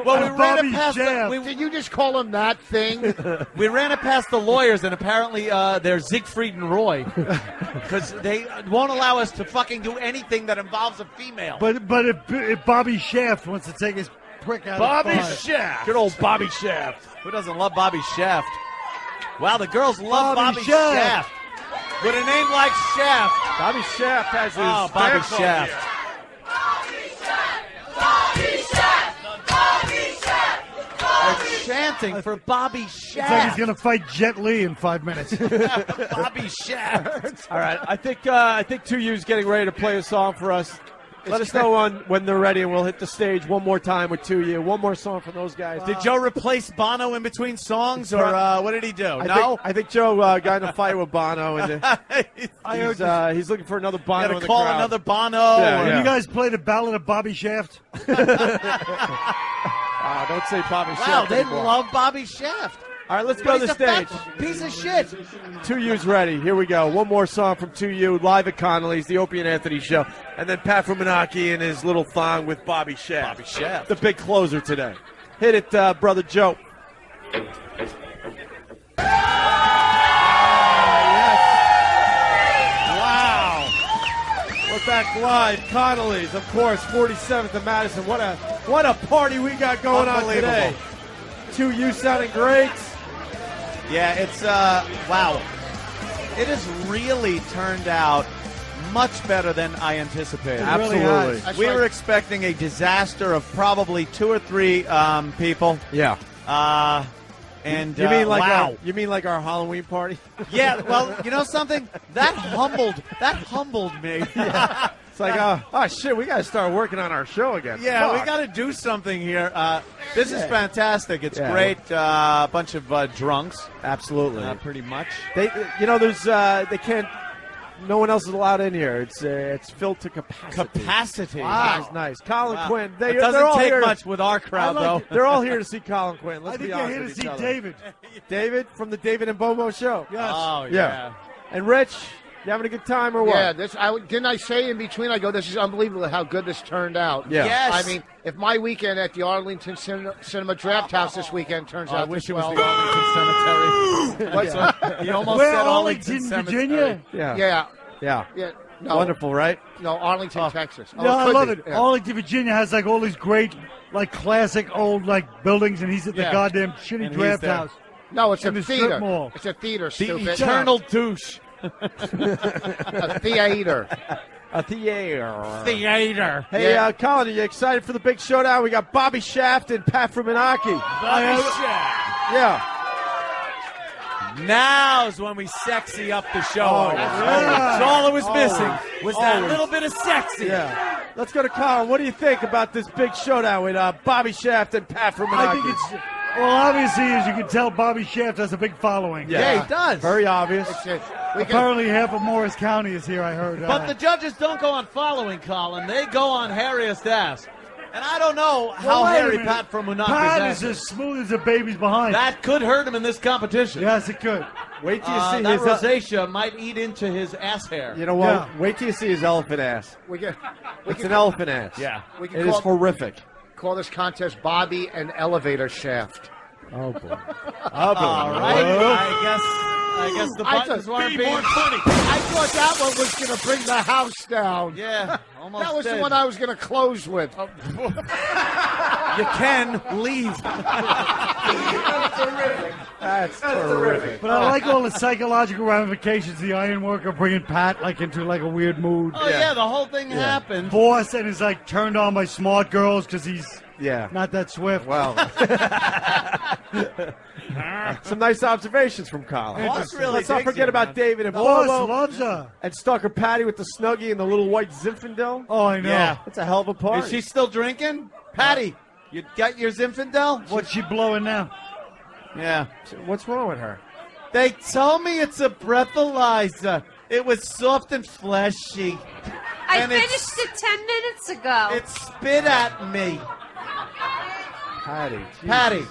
Well, we and ran Bobby it past Shaft. Did you just call him that thing? We ran it past the lawyers, and apparently they're Siegfried and Roy because they won't allow us to fucking do anything that involves a female. But if Bobby Shaft wants to take his prick out, Bobby of Shaft. Good old Bobby Shaft. Who doesn't love Bobby Shaft? Wow, the girls love Bobby Bobby Shaft. Shaft. With a name like Shaft. Bobby Shaft has his. Oh, Bobby headphone Shaft. here. They're chanting for Bobby It's like Shaft. he's gonna fight Jet Li in 5 minutes. Bobby Shaft. All right, I think 2U's getting ready to play a song for us. Let us know when they're ready, and we'll hit the stage one more time with 2U. One more song from those guys. Did Joe replace Bono in between songs, or what did he do? I think Joe got in a fight with Bono, and he's looking for another Bono. Got in to the call crowd. another Bono. Yeah, or- yeah. You guys play the Ballad of Bobby Shaft? Don't say Bobby Wow, Shaft they anymore. love Bobby Shaft. All right, let's go to He's the a fat stage. piece of shit. 2U's ready. Here we go. One more song from 2U, live at Connolly's, the Opie and Anthony show. And then Pat Fumanaki and his little thong with Bobby Shaft. Bobby Shaft. The big closer today. Hit it, Brother Joe. Wow. We're back live, Connolly's, of course, 47th and Madison. What a party we got going on today. 2U sounding great. Yeah, it's wow. It has really turned out much better than I anticipated. It really has. That's We right. were expecting a disaster of probably 2 or 3 people. Yeah. And You mean like wow. you mean like our Halloween party? Yeah, well, you know something? That humbled me. It's like, oh shit, we got to start working on our show again. Yeah, we Fuck. got to do something here. This is fantastic. It's Yeah. great. Bunch of drunks. Absolutely. Pretty much. They, there's they can't. No one else is allowed in here. It's filled to capacity. Capacity. Wow. That's nice. Colin Wow. Quinn. It They're doesn't all take here. much with our crowd, though. They're all here to see Colin Quinn. Let's I think be they're honest here to with see each other. David. David from the David and Bobo show. Yes. Oh, yeah. And Rich, you having a good time or what? Yeah, didn't I say in between? I go, this is unbelievable how good this turned out. Yeah. Yes. I mean, if my weekend at the Arlington Cinema Draft House this weekend turns I out wish this it was well, the Arlington Cemetery. What's that? He almost Where, said Arlington, Cemetery. Virginia? Yeah. Yeah, Yeah. yeah. No, Wonderful, right? No, Arlington, Texas. Oh, No, I could love be, it. yeah. Arlington, Virginia has like all these great, like classic old like buildings, and he's at the Yeah. goddamn shitty And he's draft there. house. No, it's in a the strip theater. mall. It's a theater, The stupid. eternal douche. A theater. A theater. Theater. Hey, Yeah. Colin, are you excited for the big showdown? We got Bobby Shaft and Pat Fumanaki. Bobby Shaft. Yeah. Now's when we sexy up the show. Oh, That's all it was missing. Was that Always. little bit of sexy? Yeah. Let's go to Colin. What do you think about this big showdown with Bobby Shaft and Pat from I think it's well, obviously, as you can tell, Bobby Shaft has a big following. Yeah, he does. Very obvious. Apparently, half of Morris County is here. I heard. But the judges don't go on following, Colin. They go on hairiest ass. And I don't know how Well, wait a hairy minute. Pat from Monaco Pat is. is as smooth as a baby's behind. That could hurt him in this competition. Yes, it could. Wait till you see that his rosacea might eat into his ass hair. You know what? Wait till you see his elephant ass. It's an elephant ass. Yeah. We can It is call- horrific. Call this contest Bobby and Elevator Shaft. Oh, boy. All right. I guess the buttons weren't being funny. I thought that one was going to bring the house down. Yeah, almost That was did. the one I was going to close with. You can leave. That's terrific. But I like all the psychological ramifications. The iron worker bringing Pat like into like a weird mood. Oh, yeah, the whole thing happened. Boss and is like turned on by smart girls because he's Yeah. not that swift. Well. Some nice observations from Colin. Boss really Let's not digs forget you, about man. David and Boss Bobo. loves her. And Stalker Patty with the Snuggie and the little white Zinfandel. Oh, I know. Yeah. That's a hell of a party. Is she still drinking? Patty, you got your Zinfandel? What's she blowing now? Yeah. What's wrong with her? They told me it's a breathalyzer. It was soft and fleshy. I And finished it 10 minutes ago. It spit at me. Patty. Patty,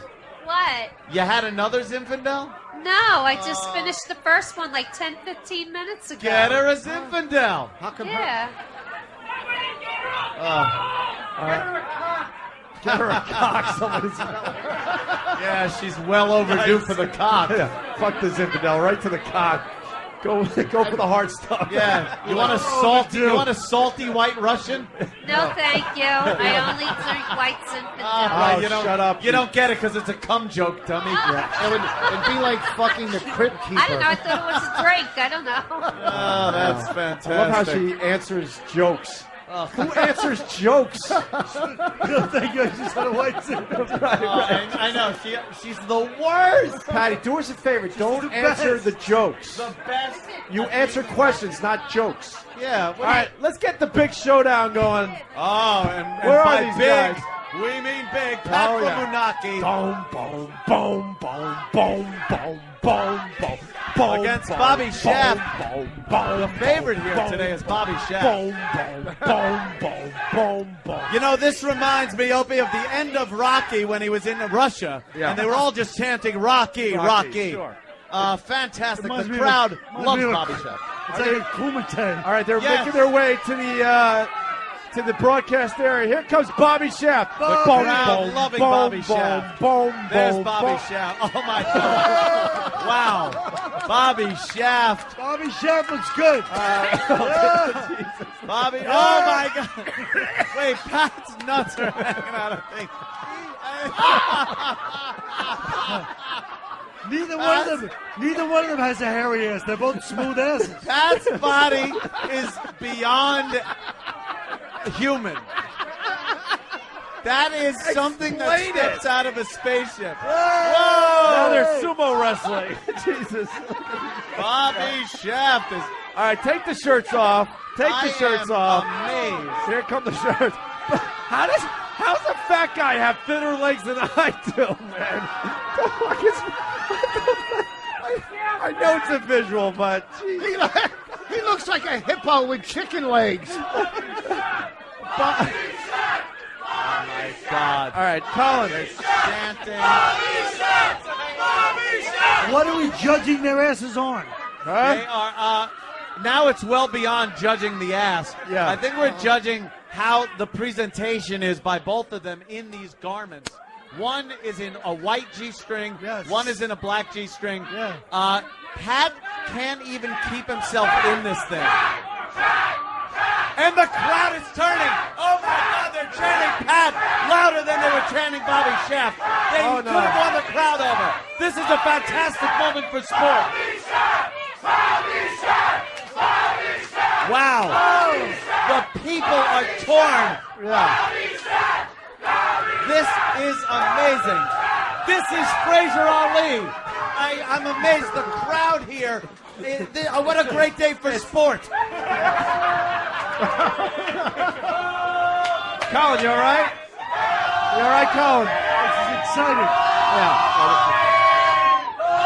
What? you had another Zinfandel? No, I just finished the first one like 10, 15 minutes ago. Get her a Zinfandel. How come Yeah. Get her a cock. Somebody's Yeah, she's well overdue for the cock. Yeah. Fuck the Zinfandel. Right to the cock. Go for the hard stuff. Yeah. You want a salty white Russian? No, thank you. I only drink white Zinfandel. Right, Oh, shut up. You don't get it because it's a cum joke, dummy. It'd be like fucking the Crypt Keeper. I don't know. I thought it was a drink. I don't know. Oh, that's fantastic. I love how she answers jokes. Who answers jokes? No, thank you. I just had a white Zinfandel. I know. She's the worst. Patty, do us a favor. Don't the answer best. the jokes. The best. You answer questions, not jokes. Yeah. All right, let's get the big showdown going. Oh, and Where are by these big, guys? we mean big. Pat Oh, from yeah. Moonaki. Boom, boom, boom, boom, boom, boom, boom, boom, boom. Against boom, Bobby boom, Shaft. boom, boom, The favorite boom, here boom, today is Bobby Shaft. Boom, boom, boom, boom, boom. You know, this reminds me, Opie, of the end of Rocky when he was in Russia, Yeah. and they were all just chanting Rocky, Rocky. Sure. Fantastic. Reminds The me of crowd a- loves reminds me of a- Bobby Shaft. It's like a kumite. All right, they're Yes. making their way to the broadcast area. Here comes Bobby Shaft. The crowd loving Bobby Shaft. Boom, There's boom, Bobby boom. Shaft. Oh, my God. Wow. Bobby Shaft. Bobby Shaft looks good. Bobby. Oh, my God. Wait, Pat's nuts are hanging out of things. Neither one of them has a hairy ass. They're both smooth asses. Pat's body is beyond human. That is something that Explain steps out of a spaceship. Now Whoa! they're sumo wrestling. Jesus. Bobby Shaft is. All right, take the shirts off. Take the shirts off. Amazed. Here come the shirts. How's a fat guy have thinner legs than I do, man? The fuck is, I know it's a visual, but geez. He looks like a hippo with chicken legs. Oh my God! All right, Colin. Chanting. What are we judging their asses on? They are. Now it's well beyond judging the ass. Yeah. I think we're judging how the presentation is by both of them in these garments. One is in a white G-string. Yes. One is in a black G-string. Yeah. Pat can't even keep himself in this thing. And the crowd is turning. Oh my God, they're chanting Pat louder than they were chanting Bobby Shaft. They could have won the crowd over. This is a fantastic moment for sport. Wow. The people are torn. Yeah. This is amazing. This is Fraser Ali. I'm amazed. The crowd here. What a great day for sport. Colin, you all right? You all right, Colin? This is exciting. Yeah.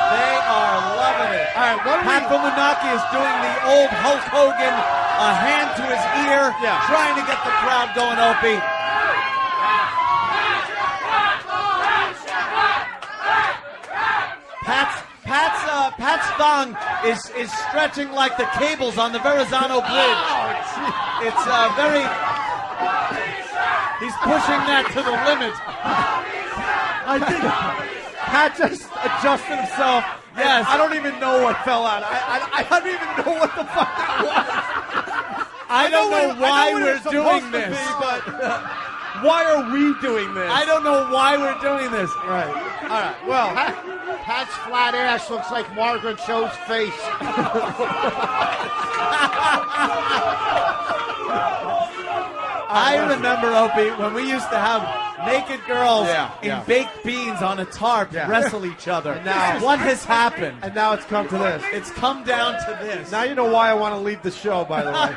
They are loving it. All right, Pat Fumunaki is doing the old Hulk Hogan, a hand to his ear, trying to get the crowd going, Opie. Pat's thong is stretching like the cables on the Verrazano Bridge. It's very. He's pushing that to the limit. I think Pat just adjusted himself. Yes. I don't even know what fell out. I don't even know what the fuck that was. I don't know why we're doing this. this. But why are we doing this? I don't know why we're doing this. Right. All right. Well, Pat's flat ass looks like Margaret Cho's face. I remember, Opie, when we used to have naked girls in baked beans on a tarp wrestle each other. And now, what has happened? And now it's come to this. It's come down to this. Now you know why I want to leave the show, by the way.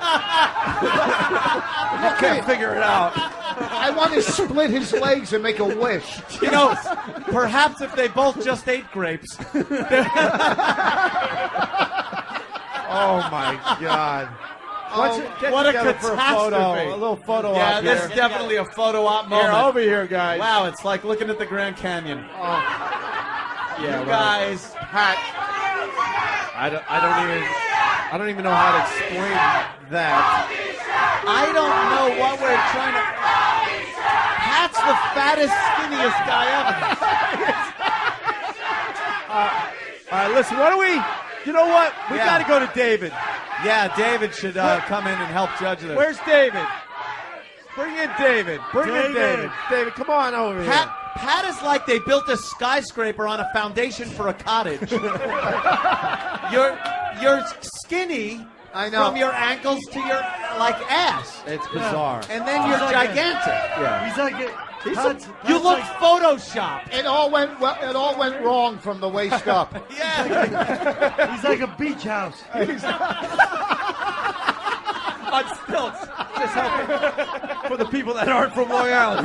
You can't figure it out. I want to split his legs and make a wish. You know, perhaps if they both just ate grapes. Oh, my God. What a catastrophe. A little photo op Yeah, here. this is definitely a photo op moment. Here, over here, guys. Wow, it's like looking at the Grand Canyon. Yeah, you guys. Pat. I don't even know how to explain that. I don't know what we're trying to. Pat's the fattest, skinniest guy ever. All right, listen, what do we... You know what? We got to go to David. Yeah, David should come in and help judge this. Where's David? Bring in David. Bring in David. David, come on over here. Pat is like they built a skyscraper on a foundation for a cottage. You're skinny from your ankles to your ass. It's bizarre. And then you're gigantic. He's like you look photoshopped. It all went wrong from the waist up. He's like a beach house. On stilts. Just helping for the people that aren't from Long Island.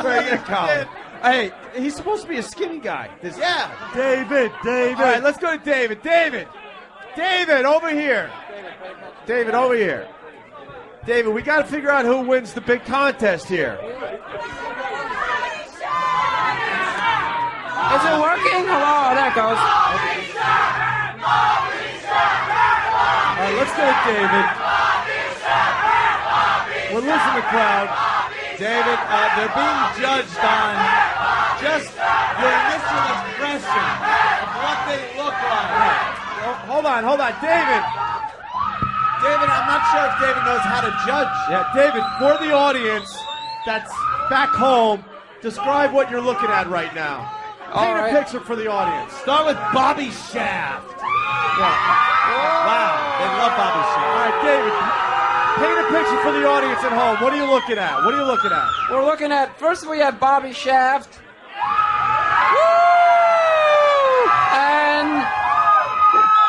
Very good, Colin. Hey, he's supposed to be a skinny guy. David. All right, let's go to David. David, over here. David, over here. David, we got to figure out who wins the big contest here. Is it working? Hello, there it goes. All right, let's go to David. We're losing the crowd. David, they're being judged on just your initial impression of what they look like. Hold on. David, I'm not sure if David knows how to judge. Yeah, David, for the audience that's back home, describe what you're looking at right now. Paint a picture for the audience. Start with Bobby Shaft. Wow, they love Bobby Shaft. All right, David, paint a picture for the audience at home. What are you looking at? We're looking at, first we have Bobby Shaft. Woo! And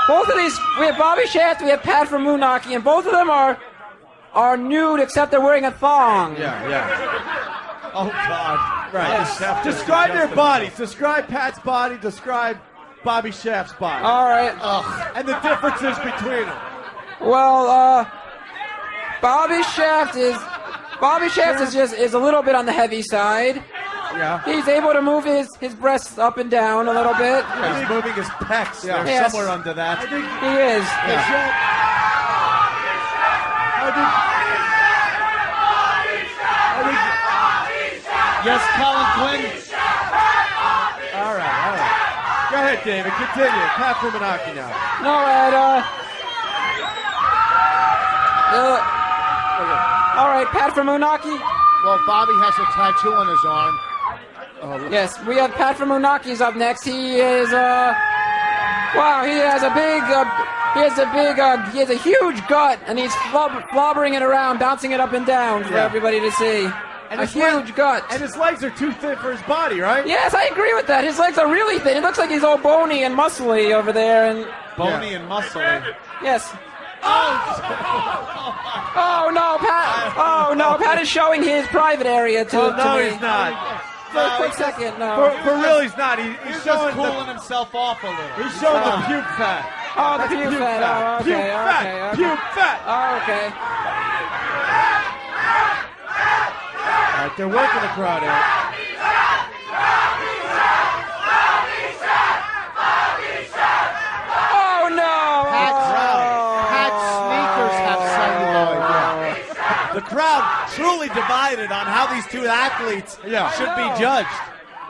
both of these, we have Bobby Shaft, we have Pat from Moonaki, and both of them are nude except they're wearing a thong. Yeah. Oh, God. Right. Describe their bodies. Describe Pat's body. Describe Bobby Shaft's body. All right. And the differences between them. Well, Bobby Shaft is a little bit on the heavy side. Yeah. He's able to move his breasts up and down a little bit. Yeah, he's moving his pecs. Yeah. They're somewhere under that. He is. Yes, Colin Quinn. All right. Go ahead, David. Continue. Pat Fumunaki now. No, all right, Pat from Moonaki. Well, Bobby has a tattoo on his arm. Yes, we have Pat from Moonaki's up next. He is, wow, he has a huge gut, and he's flobbering it around, bouncing it up and down for everybody to see. And a huge gut. And his legs are too thin for his body, right? Yes, I agree with that. His legs are really thin. It looks like he's all bony and muscly over there. And Bony and muscly. yes. Oh no, Pat! Oh no, Pat is showing his private area to. Oh, no, to me. he's not. For a quick second, no. For real, he's not. He's He's showing just cooling himself off a little. He's showing the puke fat. Oh, the That's puke fat. fat. Oh, okay, Puke okay, fat. okay. Puke fat. Oh, okay. All right, they're working the crowd out. Oh no! Pat sneakers have celluloid. The crowd truly divided on how these two athletes should be judged.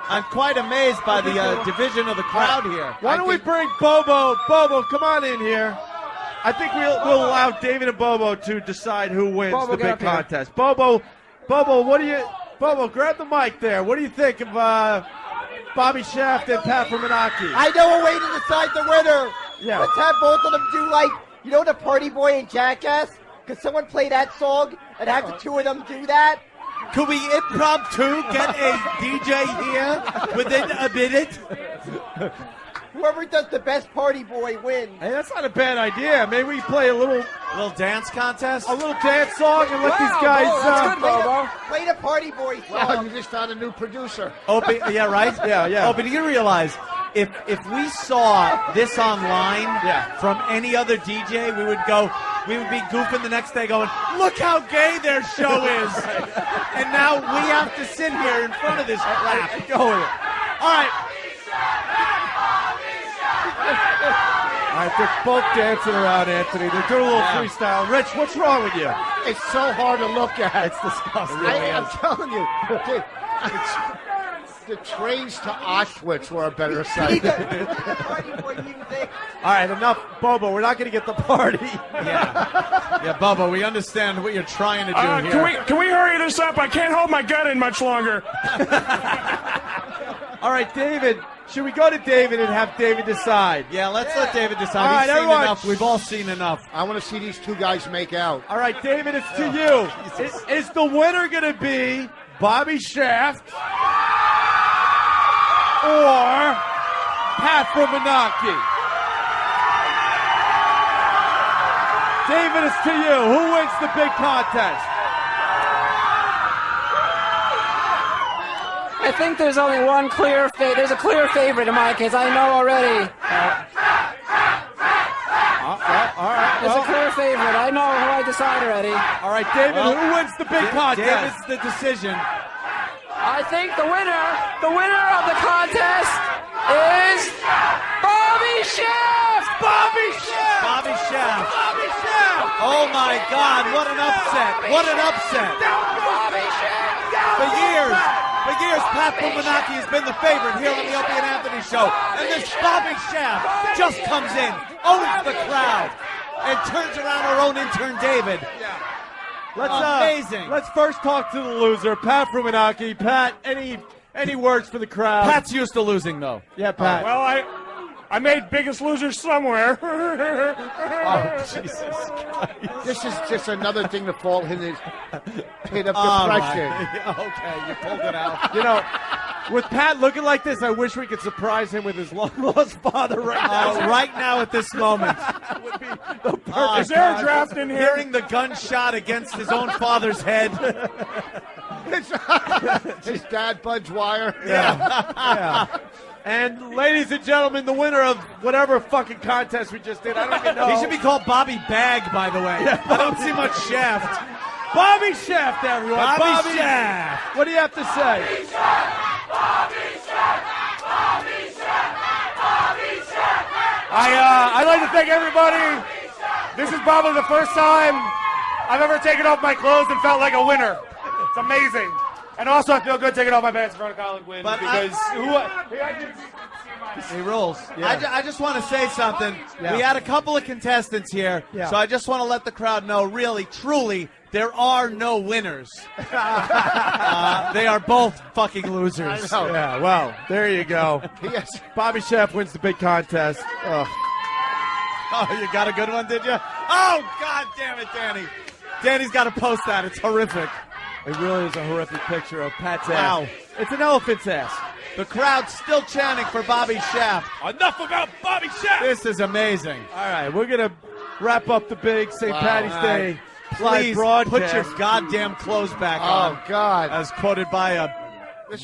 I'm quite amazed by the division of the crowd here. Why don't we bring Bobo? Bobo, come on in here. I think we'll allow David and Bobo to decide who wins Bobo, the get big up here. contest. Bobo, what do you? Bobo, grab the mic there. What do you think of Bobby Shaft and Pat Fuminaki? I know a way to decide the winner. Yeah. Let's have both of them do the Party Boy and Jackass? Could someone play that song and have the two of them do that? Could we impromptu get a DJ here within a minute? Whoever does the best Party Boy wins. Hey, that's not a bad idea. Maybe we play a little dance contest, a little dance song, and let these guys. Play the Party Boy song. Wow, you just found a new producer. Opie, yeah, right? Yeah. Opie, do you realize if we saw this online from any other DJ, we would be goofing the next day going, look how gay their show is. And now we have to sit here in front of this crap. Go with it. All right. All right, they're both dancing around, Anthony. They're doing a little freestyle. Rich, what's wrong with you? It's so hard to look at. It's disgusting. I'm telling you. The trains to Auschwitz were a better sight. All right, enough, Bobo. We're not going to get the party. Yeah, Bubba, we understand what you're trying to do here. Can we hurry this up? I can't hold my gut in much longer. All right, David. Should we go to David and have David decide? Yeah, let's let David decide. All right, He's seen everyone. enough. We've all seen enough. I want to see these two guys make out. All right, David, it's to you. Is the winner going to be Bobby Shaft or Pat Fuminaki? David, it's to you. Who wins the big contest? I think there's only one clear there's a clear favorite in my case. I know already. All right. There's a clear favorite. I know who I decide already. All right, David, who wins the big contest? David's the decision. I think the winner of the contest is Bobby Shaft. Bobby Shaft. Bobby Shaft. Bobby Shaft. Oh my God! What an upset! What an upset! Bobby Shaft. For years, Pat Fuminaki has been the favorite here on the Opie and Anthony show, and this Bobby Shaft just comes in, owns the crowd, and turns around our own intern David. Amazing. Let's first talk to the loser, Pat Fuminaki. Pat, any words for the crowd? Pat's used to losing, though. Yeah, Pat. Well, I made Biggest Loser somewhere. Oh, Jesus Christ. This is just another thing to fall in his pit of depression. Okay, you pulled it out. You know, with Pat looking like this, I wish we could surprise him with his long-lost father right now. Right now at this moment. Would be the perfect Is there a draft in here? Hearing the gunshot against his own father's head. His dad, Budge Wire. Yeah. And ladies and gentlemen, the winner of whatever fucking contest we just did, I don't even know. He should be called Bobby Bag, by the way. Yeah, I don't see much Shaft. Bobby Shaft, everyone. Bobby Shaft. What do you have to say? Bobby Shaft. Bobby Shaft. Bobby Shaft. Bobby Shaft. I'd like to thank everybody. This is probably the first time I've ever taken off my clothes and felt like a winner. It's amazing. And also, I feel good taking off my pants in front of Colin Quinn because he rolls. Yeah. I just want to say something. Yeah. We had a couple of contestants here, so I just want to let the crowd know, really, truly, there are no winners. They are both fucking losers. I know. Yeah, well, there you go. Yes. Bobby Shaft wins the big contest. Oh, you got a good one, did you? Oh, God damn it, Danny. Danny's got to post that. It's horrific. It really is a horrific picture of Pat's Wow. ass. It's an elephant's ass. The crowd's still chanting for Bobby Shaft. Enough about Bobby Shaft. This is amazing. All right, we're going to wrap up the big St. Patty's All Day right. live Please broadcast. put your goddamn clothes back on. Oh, God. As quoted by a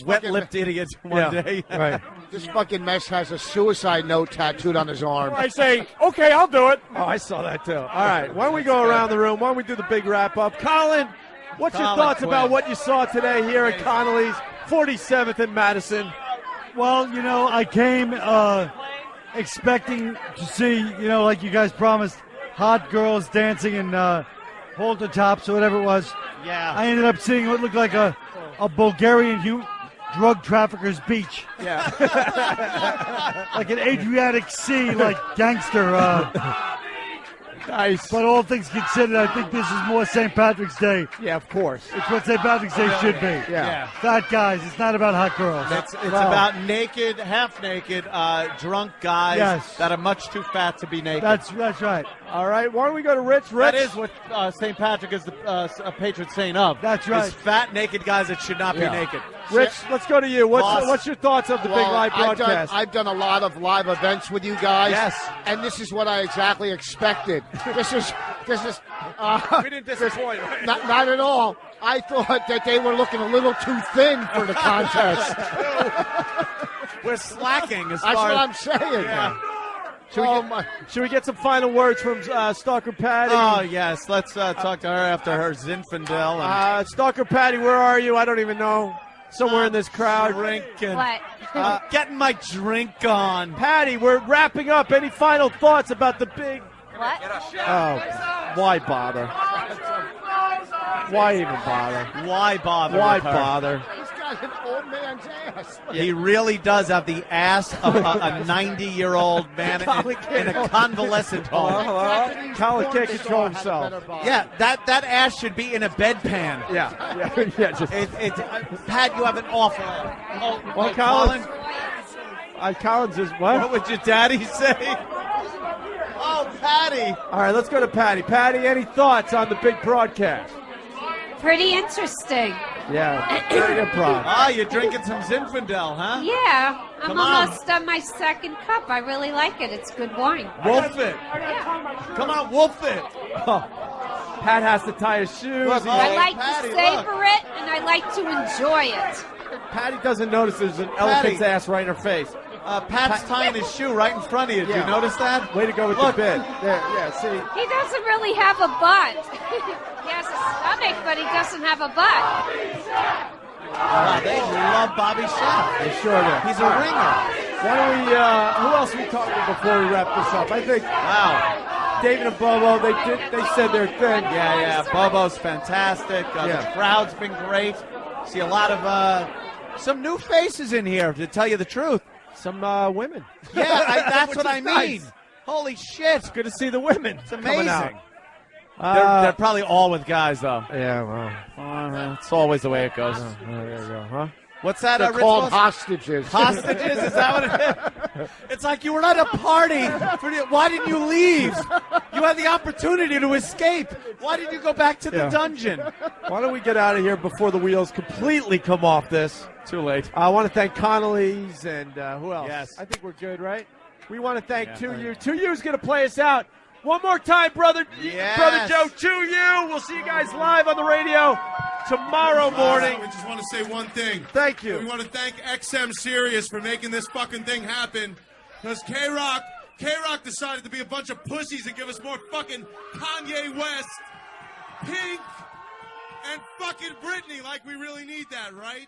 wet-lipped idiot one day. Right. This fucking mess has a suicide note tattooed on his arm. I say, okay, I'll do it. Oh, I saw that too. All right, why don't we go around the room? Why don't we do the big wrap up? Colin, what's your Colin thoughts Quinn. about what you saw today here at Connolly's, 47th and Madison? Well, I came expecting to see, like you guys promised, hot girls dancing in halter tops or whatever it was. Yeah. I ended up seeing what looked like a Bulgarian drug trafficker's beach. Yeah. Like an Adriatic Sea, like gangster. Nice. But all things considered, I think this is more St. Patrick's Day. Yeah, of course. It's what St. Patrick's Day should be. Yeah. Fat guys. It's not about hot girls. It's about naked, half-naked, drunk guys Yes. that are much too fat to be naked. That's right. All right, why don't we go to Rich? Rich? That is what St. Patrick is the patron saint of. That's right. Is fat, naked guys that should not Yeah. be naked. Rich, let's go to you. Boss. What's your thoughts of the big live broadcast? I've done a lot of live events with you guys. Yes. And this is what I exactly expected. This is. We didn't disappoint. Right? Not at all. I thought that they were looking a little too thin for the contest. We're slacking as That's far what as I'm saying. Yeah. Should we get some final words from Stalker Patty? Oh, yes. Let's talk to her after her Zinfandel. And Stalker Patty, where are you? I don't even know. Somewhere in this crowd. Drinking. What? Getting my drink on. Patty, we're wrapping up. Any final thoughts about the big... What? Oh, why bother? Why even bother? Why bother? Why with her? bother? He's got an old man's ass. He really does have the ass of a 90-year-old man in a convalescent home. Hello? Colin can't control himself. Yeah, that ass should be in a bedpan. Yeah. Just... Pat, you have an awful. Well, Colin. Colin's is what? What would your daddy say? Oh, Patty. All right, let's go to Patty. Patty, any thoughts on the big broadcast? Pretty interesting. Yeah, great improv. Ah, you're drinking some Zinfandel, huh? Yeah, I'm Come on. almost on my second cup. I really like it. It's good wine. Wolf it. Come on, wolf it. Oh, Pat has to tie his shoes. I like Patty, to savor it, and I like to enjoy it. Patty doesn't notice there's an elephant's ass right in her face. Pat's tying his shoe right in front of you. Did you notice that? Way to go with Look. the bit. There, yeah, see. He doesn't really have a butt. He has a stomach, but he doesn't have a butt. Wow, they love Bobby Shaft. They sure do. He's a ringer. Why don't we, who else are we talking to before we wrap this up? I think, Wow. David and Bobo, they said their thing. Yeah. Bobo's fantastic. The crowd's been great. See a lot of some new faces in here, to tell you the truth. Some women. Yeah, that's what I mean. Nice. Holy shit. It's good to see the women. It's coming out. amazing. They're probably all with guys, though. Yeah, well. It's always the way it goes. There you go, huh? What's that? They're Rich called Boss? hostages. Hostages? Is that what it is? It's like you were at a party. Why didn't you leave? You had the opportunity to escape. Why did you go back to the dungeon? Why don't we get out of here before the wheels completely come off this? Too late. I want to thank Connolly's and who else? Yes. I think we're good, right? We want to thank 2U. 2U's going to play us out. One more time, Brother Joe, 2U. We'll see you guys live on the radio tomorrow morning. We just want to say one thing. Thank you. We want to thank XM Sirius for making this fucking thing happen. Because K-Rock decided to be a bunch of pussies and give us more fucking Kanye West, Pink, and fucking Britney. Like we really need that, right?